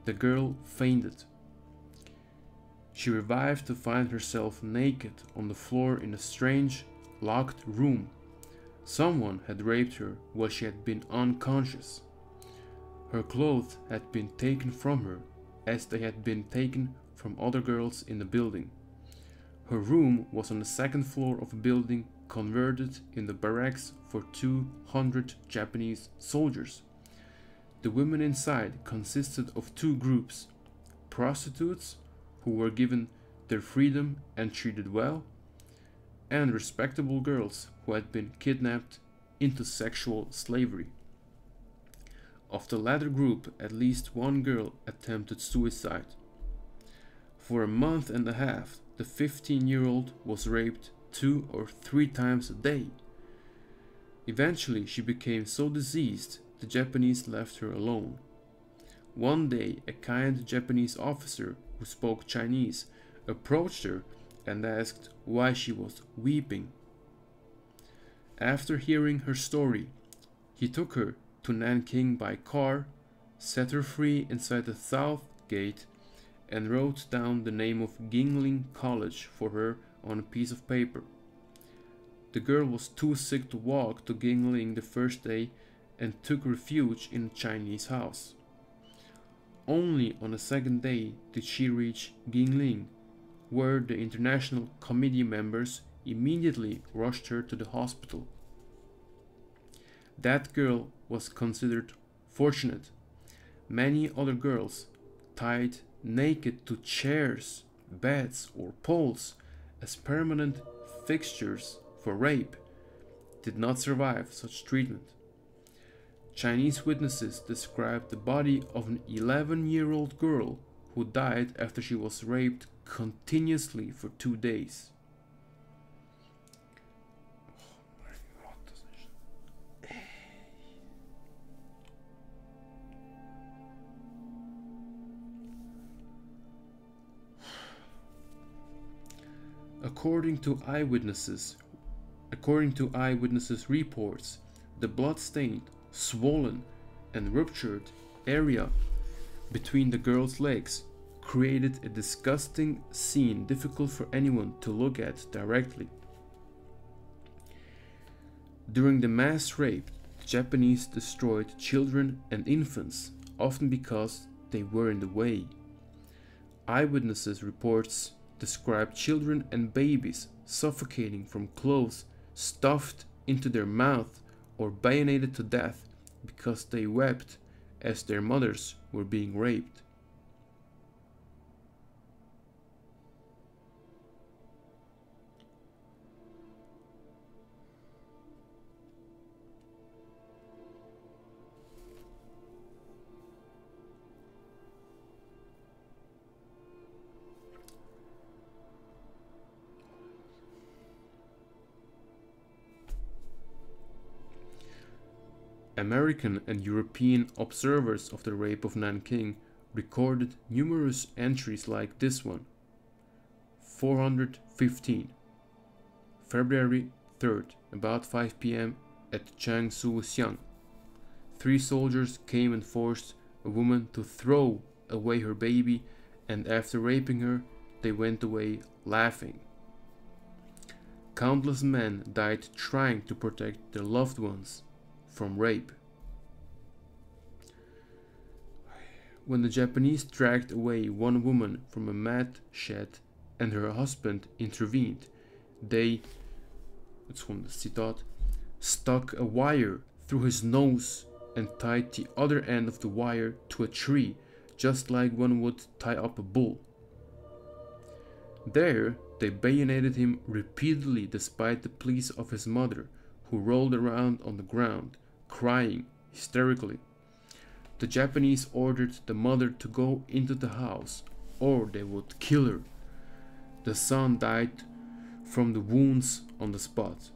The girl fainted. She revived to find herself naked on the floor in a strange, locked room. Someone had raped her while she had been unconscious. Her clothes had been taken from her, as they had been taken from other girls in the building. Her room was on the second floor of a building converted in the barracks for 200 Japanese soldiers. The women inside consisted of two groups: prostitutes, who were given their freedom and treated well, and respectable girls who had been kidnapped into sexual slavery. Of the latter group, at least one girl attempted suicide. For a month and a half, the 15-year-old was raped 2 or 3 times a day. Eventually, she became so diseased, the Japanese left her alone. One day, a kind Japanese officer who spoke Chinese approached her and asked why she was weeping. After hearing her story, he took her to Nanking by car, set her free inside the south gate, and wrote down the name of Gingling College for her on a piece of paper. The girl was too sick to walk to Gingling the first day and took refuge in a Chinese house. Only on the second day did she reach Gingling, where the International Committee members immediately rushed her to the hospital. That girl was considered fortunate. Many other girls, tied naked to chairs, beds, or poles as permanent fixtures for rape, did not survive such treatment. Chinese witnesses described the body of an 11-year-old girl who died after she was raped continuously for 2 days. According to eyewitnesses reports, the blood-stained, swollen, and ruptured area between the girl's legs created a disgusting scene difficult for anyone to look at directly. During the mass rape, the Japanese destroyed children and infants, often because they were in the way. Eyewitnesses reports describe children and babies suffocating from clothes stuffed into their mouth or bayoneted to death because they wept as their mothers were being raped. American and European observers of the rape of Nanking recorded numerous entries like this one. 415. February 3rd, about 5 p.m. at Jiangsu. 3 soldiers came and forced a woman to throw away her baby, and after raping her, they went away laughing. Countless men died trying to protect their loved ones from rape. When the Japanese dragged away one woman from a mat shed and her husband intervened, they, het is gewoon een citaat, stuck a wire through his nose and tied the other end of the wire to a tree, just like one would tie up a bull. There, they bayoneted him repeatedly despite the pleas of his mother, who rolled around on the ground, crying hysterically. The Japanese ordered the mother to go into the house, or they would kill her. The son died from the wounds on the spot.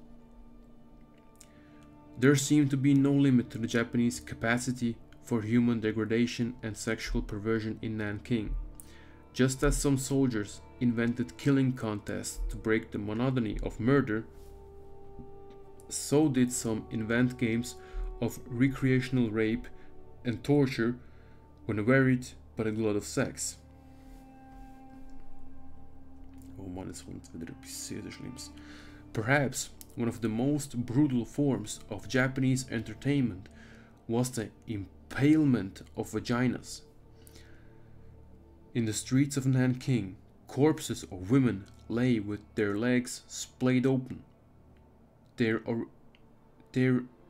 There seemed to be no limit to the Japanese capacity for human degradation and sexual perversion in Nanking. Just as some soldiers invented killing contests to break the monotony of murder, so did some invent games of recreational rape and torture when wearied by the glut of sex. Oh man, it's weer iets zeer slims. Perhaps one of the most brutal forms of Japanese entertainment was the impalement of vaginas. In the streets of Nanking, corpses of women lay with their legs splayed open, their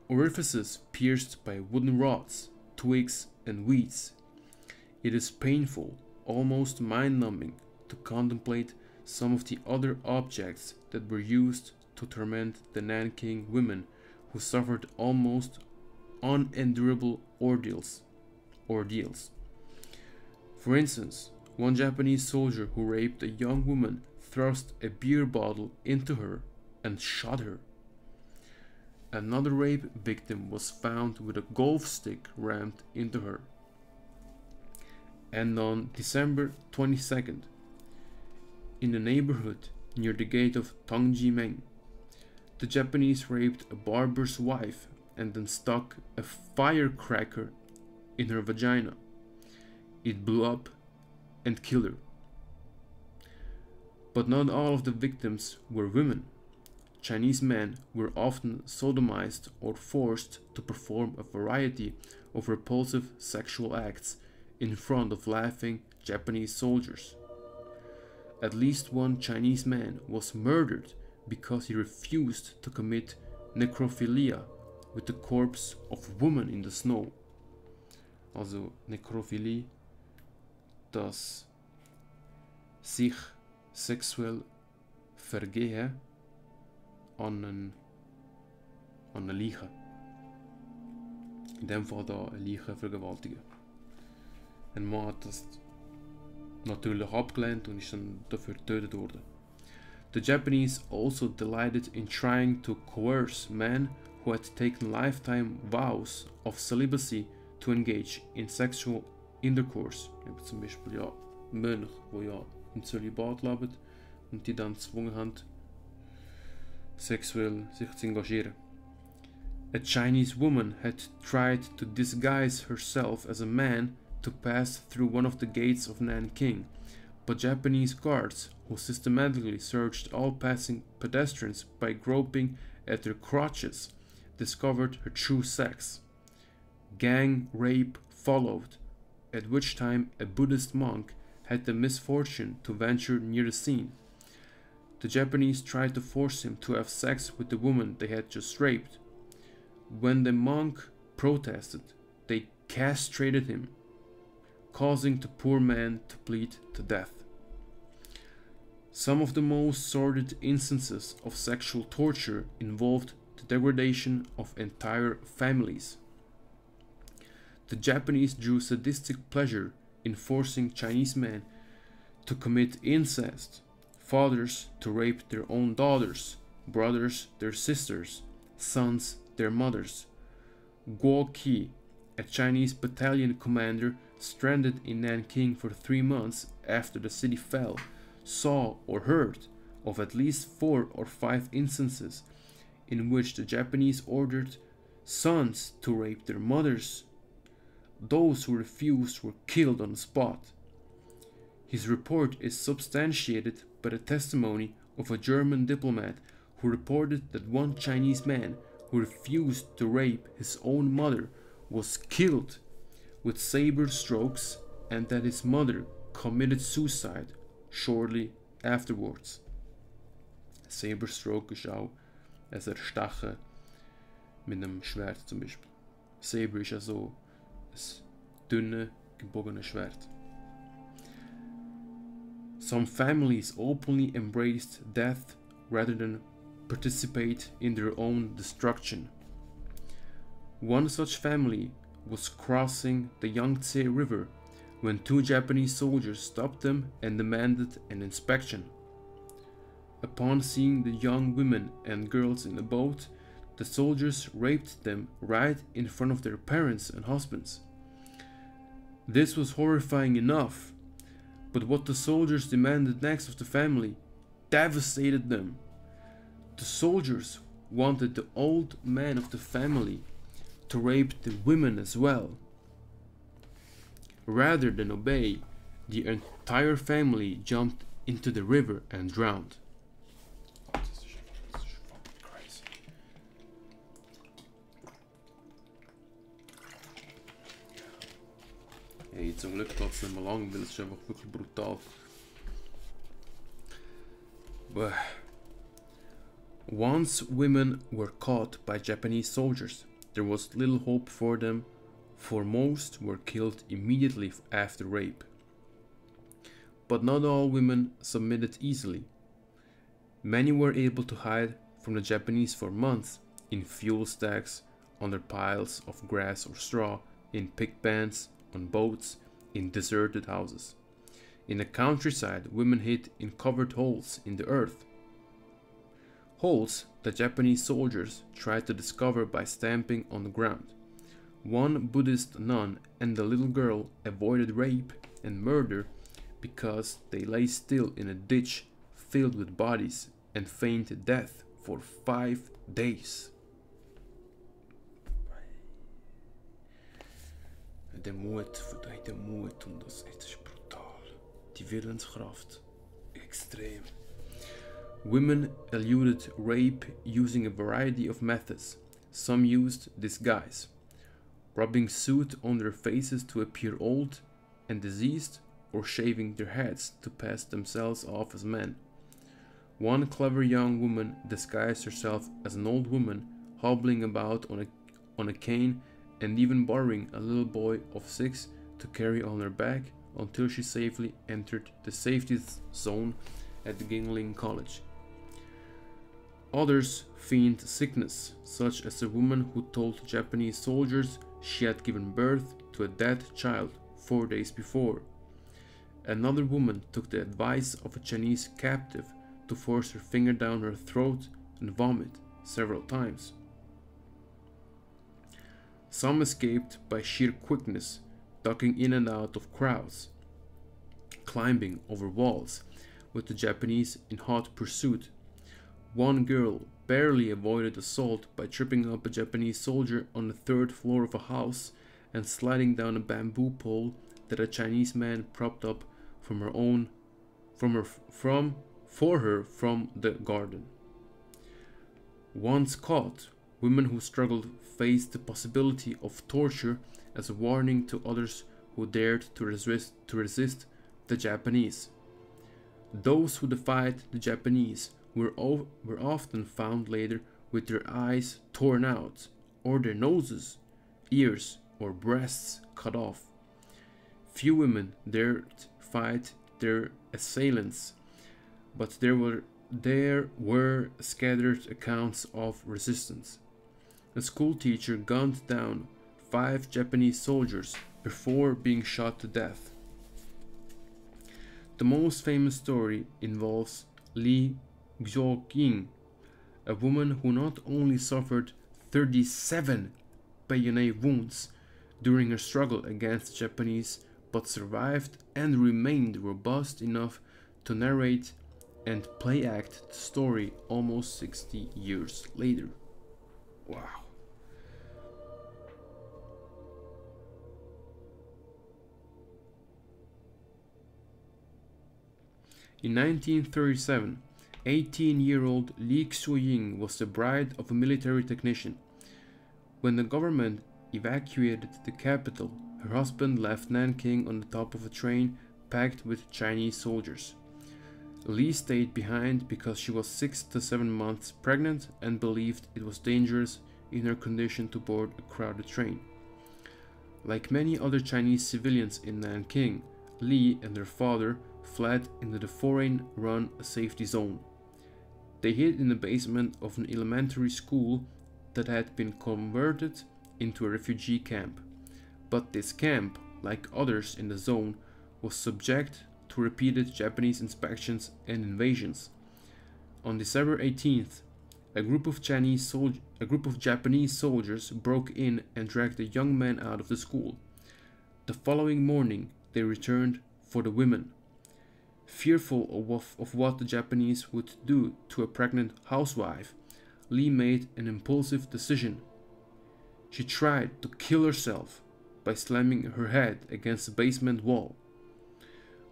orifices pierced by wooden rods, twigs, and weeds. It is painful, almost mind-numbing, to contemplate some of the other objects that were used to torment the Nanking women, who suffered almost unendurable ordeals. For instance, one Japanese soldier who raped a young woman thrust a beer bottle into her and shot her. Another rape victim was found with a golf stick rammed into her. And on December 22nd, in the neighborhood near the gate of Tongjimeng, the Japanese raped a barber's wife and then stuck a firecracker in her vagina. It blew up and killed her. But not all of the victims were women. Chinese men were often sodomized or forced to perform a variety of repulsive sexual acts in front of laughing Japanese soldiers. At least one Chinese man was murdered because he refused to commit necrophilia with the corpse of a woman in the snow. Also Nekrophilie, das sich sexuell vergehen aan een liegen. In dem Fall da een liegen vergewaltigen. En man hat das natürlich abgelehnt und ist dann dafür getötet worden. The Japanese also delighted in trying to coerce men who had taken lifetime vows of celibacy to engage in sexual intercourse. Je hebt zum Beispiel ja Mönch, die ja im Zölibat leben und die dann gezwungen haben, sexuell sich zu engagieren. A Chinese woman had tried to disguise herself as a man to pass through one of the gates of Nanking, but Japanese guards, who systematically searched all passing pedestrians by groping at their crotches, discovered her true sex. Gang rape followed, at which time a Buddhist monk had the misfortune to venture near the scene. The Japanese tried to force him to have sex with the woman they had just raped. When the monk protested, they castrated him, causing the poor man to bleed to death. Some of the most sordid instances of sexual torture involved the degradation of entire families. The Japanese drew sadistic pleasure in forcing Chinese men to commit incest, fathers to rape their own daughters, brothers their sisters, sons their mothers. Guo Qi, a Chinese battalion commander stranded in Nanking for 3 months after the city fell, saw or heard of at least 4 or 5 instances in which the Japanese ordered sons to rape their mothers, Those who refused were killed on the spot. His report is substantiated by the testimony of a German diplomat who reported that one Chinese man who refused to rape his own mother was killed with saber strokes and that his mother committed suicide shortly afterwards. Saberstroke ist auch ein Erstechen mit einem Schwert zum Beispiel. Saber ist ja so ein dünnes, gebogenes Schwert. Some families openly embraced death rather than participate in their own destruction. One such family was crossing the Yangtze River when two Japanese soldiers stopped them and demanded an inspection. Upon seeing the young women and girls in the boat, the soldiers raped them right in front of their parents and husbands. This was horrifying enough, but what the soldiers demanded next of the family devastated them. The soldiers wanted the old man of the family to rape the women as well. Rather than obey, the entire family jumped into the river and drowned. Hey, zum Glück geht es nicht mehr lang, weil es ist einfach wirklich brutal. But once women were caught by Japanese soldiers, there was little hope for them, for most were killed immediately after rape. But not all women submitted easily. Many were able to hide from the Japanese for months in fuel stacks, under piles of grass or straw, in pig pens, on boats, in deserted houses. In the countryside, women hid in covered holes in the earth. Holes that Japanese soldiers tried to discover by stamping on the ground. One Buddhist nun and a little girl avoided rape and murder because they lay still in a ditch filled with bodies and feigned death for 5 days. Der Mut und das ist brutal. Die Willenskraft, extrem. Women eluded rape using a variety of methods. Some used disguise, rubbing soot on their faces to appear old and diseased, or shaving their heads to pass themselves off as men. One clever young woman disguised herself as an old woman, hobbling about on a cane, and even borrowing a little boy of 6 to carry on her back until she safely entered the safety zone at the Gingling College. Others feigned sickness, such as a woman who told Japanese soldiers she had given birth to a dead child 4 days before. Another woman took the advice of a Chinese captive to force her finger down her throat and vomit several times. Some escaped by sheer quickness, ducking in and out of crowds, climbing over walls, with the Japanese in hot pursuit. One girl barely avoided assault by tripping up a Japanese soldier on the 3rd floor of a house and sliding down a bamboo pole that a Chinese man propped up for her from the garden. Once caught, women who struggled faced the possibility of torture as a warning to others who dared to resist the Japanese. Those who defied the Japanese were often found later with their eyes torn out, or their noses, ears, or breasts cut off. Few women dared fight their assailants, but there were scattered accounts of resistance. A school teacher gunned down 5 Japanese soldiers before being shot to death. The most famous story involves Li Xiaoqing, a woman who not only suffered 37 bayonet wounds during her struggle against the Japanese, but survived and remained robust enough to narrate and play act the story almost 60 years later. Wow. In 1937, 18-year-old Li Xuying was the bride of a military technician. When the government evacuated the capital, her husband left Nanking on the top of a train packed with Chinese soldiers. Li stayed behind because she was 6 to 7 months pregnant and believed it was dangerous in her condition to board a crowded train. Like many other Chinese civilians in Nanking, Li and her father fled into the foreign-run safety zone. They hid in the basement of an elementary school that had been converted into a refugee camp. But this camp, like others in the zone, was subject to repeated Japanese inspections and invasions. On December 18th, a group of Japanese soldiers broke in and dragged the young man out of the school. The following morning, they returned for the women. Fearful of what the Japanese would do to a pregnant housewife, Li made an impulsive decision. She tried to kill herself by slamming her head against the basement wall.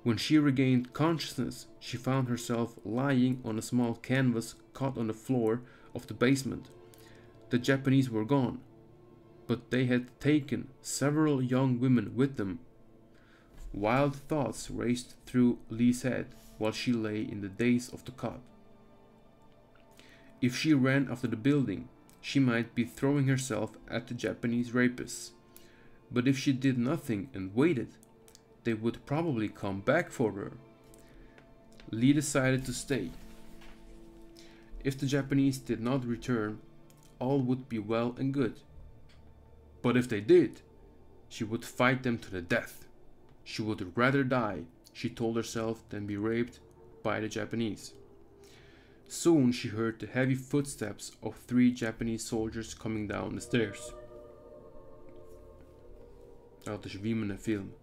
When she regained consciousness, she found herself lying on a small canvas cot on the floor of the basement. The Japanese were gone, but they had taken several young women with them. Wild thoughts raced through Li's head while she lay in the daze of the cot. If she ran after the building, she might be throwing herself at the Japanese rapists. But if she did nothing and waited, they would probably come back for her. Li decided to stay. If the Japanese did not return, all would be well and good. But if they did, she would fight them to the death. She would rather die, she told herself, than be raped by the Japanese. Soon she heard the heavy footsteps of 3 Japanese soldiers coming down the stairs. Dat is wie met een film.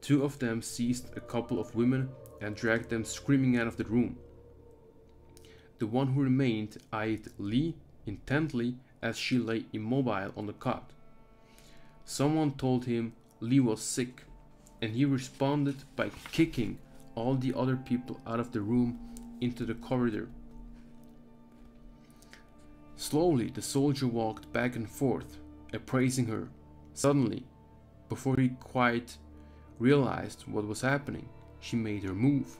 2 of them seized a couple of women and dragged them screaming out of the room. The one who remained eyed Li intently as she lay immobile on the cot. Someone told him Li was sick, and he responded by kicking all the other people out of the room into the corridor. Slowly the soldier walked back and forth, appraising her. Suddenly, before he quite realized what was happening, she made her move.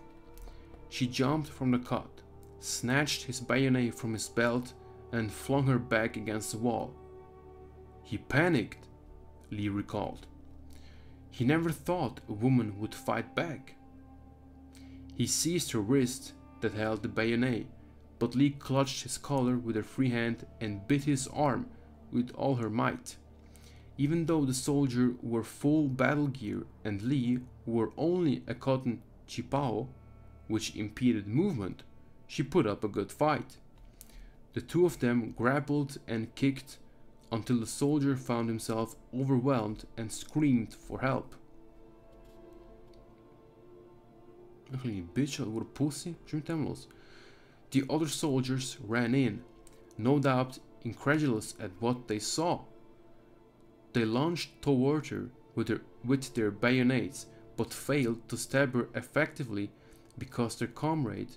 She jumped from the cot, snatched his bayonet from his belt, and flung her back against the wall. He panicked, Li recalled. He never thought a woman would fight back. He seized her wrist that held the bayonet, but Li clutched his collar with her free hand and bit his arm with all her might. Even though the soldier wore full battle gear and Li wore only a cotton chipao, which impeded movement, she put up a good fight. The 2 of them grappled and kicked until the soldier found himself overwhelmed and screamed for help. Bitch, what a pussy. The other soldiers ran in, no doubt incredulous at what they saw. They lunged toward her with their bayonets, but failed to stab her effectively because their comrade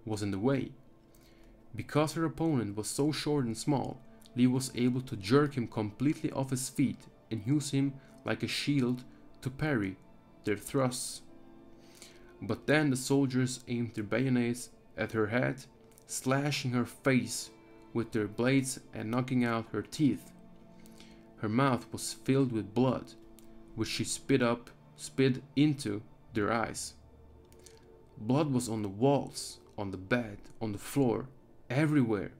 was in the way. Because her opponent was so short and small, Li was able to jerk him completely off his feet and use him like a shield to parry their thrusts. But then the soldiers aimed their bayonets at her head, slashing her face with their blades and knocking out her teeth. Her mouth was filled with blood, which she spit into their eyes. Blood was on the walls, on the bed, on the floor, everywhere,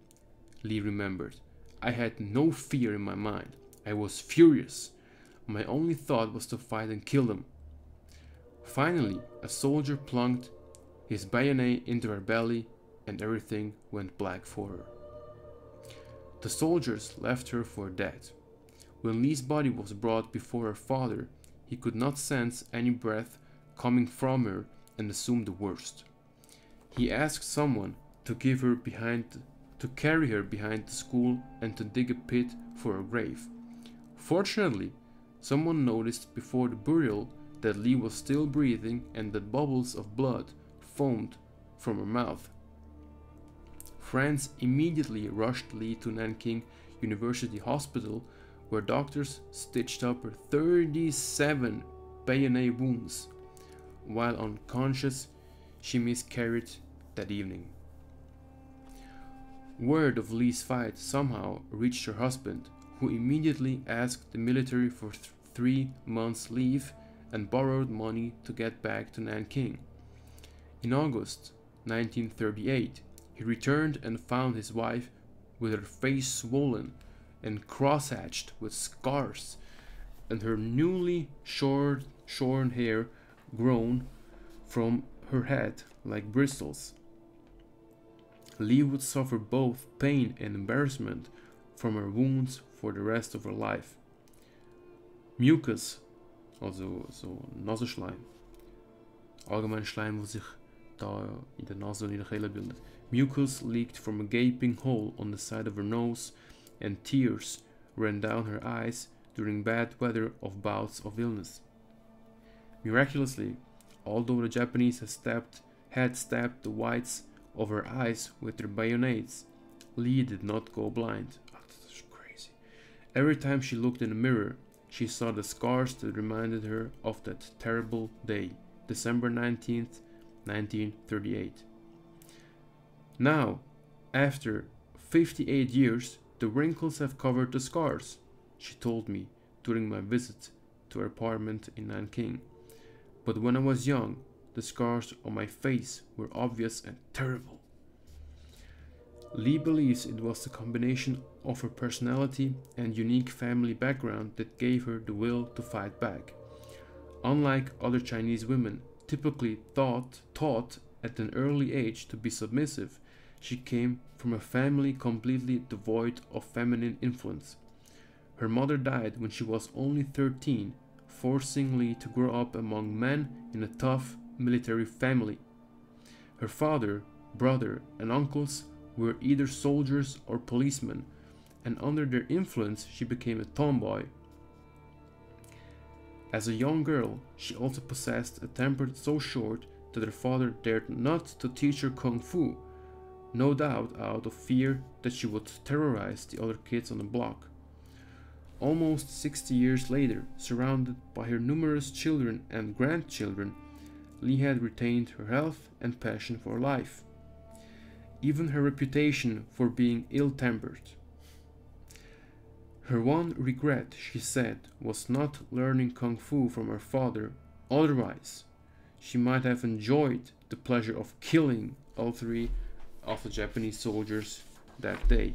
Li remembered. I had no fear in my mind. I was furious. My only thought was to fight and kill them. Finally, a soldier plunged his bayonet into her belly and everything went black for her. The soldiers left her for dead. When Li's body was brought before her father, he could not sense any breath coming from her and assumed the worst. He asked someone to carry her behind the school and to dig a pit for her grave. Fortunately, someone noticed before the burial that Li was still breathing and that bubbles of blood foamed from her mouth. Friends immediately rushed Lee to Nanking University Hospital, where doctors stitched up her 37 bayonet wounds. While unconscious, she miscarried that evening. Word of Lee's fight somehow reached her husband, who immediately asked the military for 3 months' leave and borrowed money to get back to Nanking. In August 1938, he returned and found his wife with her face swollen and cross-hatched with scars, and her newly shorn hair grown from her head like bristles. Lee would suffer both pain and embarrassment from her wounds for the rest of her life. Mucus, also so Nasenschleim, allgemein Schleim, wo sich da in der Nase und in der Kehle bildet. Mucus leaked from a gaping hole on the side of her nose, and tears ran down her eyes during bad weather of bouts of illness. Miraculously, although the Japanese had stabbed the whites of her eyes with their bayonets, Lee did not go blind. Oh, that's crazy. Every time she looked in the mirror, she saw the scars that reminded her of that terrible day, December 19th, 1938. Now, after 58 years, the wrinkles have covered the scars, she told me during my visit to her apartment in Nanking. But when I was young, the scars on my face were obvious and terrible. Lee believes it was the combination of her personality and unique family background that gave her the will to fight back. Unlike other Chinese women, typically taught at an early age to be submissive, she came from a family completely devoid of feminine influence. Her mother died when she was only 13, forcing Lee to grow up among men in a tough military family. Her father, brother, and uncles were either soldiers or policemen, and under their influence she became a tomboy. As a young girl, she also possessed a temper so short that her father dared not to teach her kung fu, no doubt out of fear that she would terrorize the other kids on the block. Almost 60 years later, surrounded by her numerous children and grandchildren, Lee had retained her health and passion for life, even her reputation for being ill-tempered. Her one regret, she said, was not learning kung fu from her father. Otherwise, she might have enjoyed the pleasure of killing all 3 of the Japanese soldiers that day.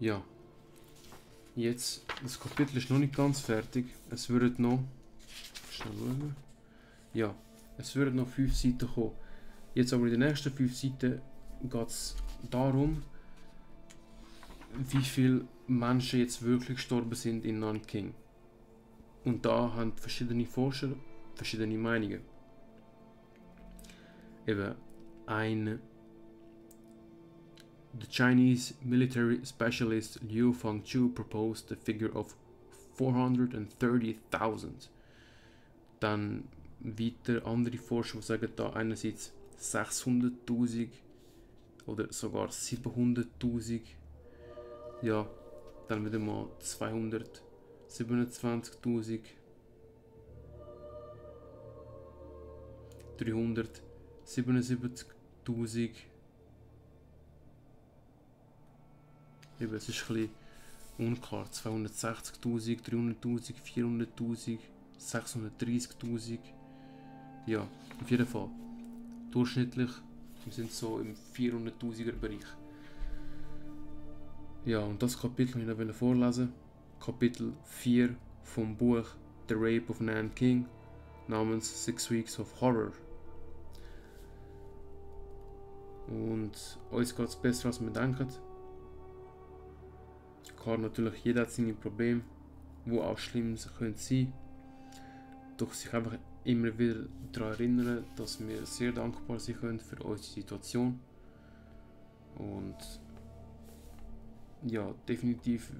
Ja, jetzt, das Kapitel ist noch nicht ganz fertig. Es würden noch, schnell schauen. Ja, es würden noch 5 Seiten kommen. Jetzt aber in den nächsten 5 Seiten geht es darum, wie viele Menschen jetzt wirklich gestorben sind in Nanking. Und da haben verschiedene Forscher verschiedene Meinungen. Eben, the Chinese military specialist Liu Fangchu proposed the figure of 430,000. Dann weiter andere Forscher sagen da einerseits 600.000 oder sogar 700.000. Ja, dann wieder mal 227.000. 377.000. Eben, es ist ein bisschen unklar. 260.000, 300.000, 400.000, 630.000. Ja, auf jeden Fall. Durchschnittlich, wir sind so im 400.000er Bereich. Ja, und das Kapitel wollte ich noch vorlesen. Kapitel 4 vom Buch The Rape of Nanking namens 6 Weeks of Horror. Und uns geht es besser, als wir denken. Klar, natürlich, jeder hat seine Probleme, die auch schlimm sein können. Doch sich einfach immer wieder daran erinnern, dass wir sehr dankbar sein können für unsere Situation. Und ja, definitiv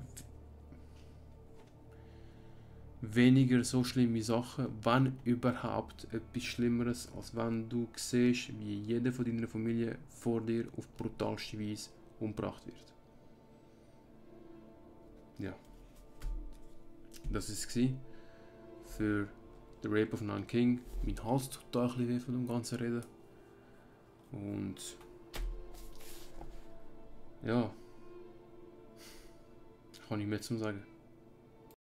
weniger so schlimme Sachen, wenn überhaupt etwas Schlimmeres, als wenn du siehst, wie jeder von deiner Familie vor dir auf brutalste Weise umgebracht wird. Ja. Das war es für The Rape of Nanking. Mein Hals tut da ein bisschen weh von dem ganzen Reden. Und ja, kann ich mehr zu sagen.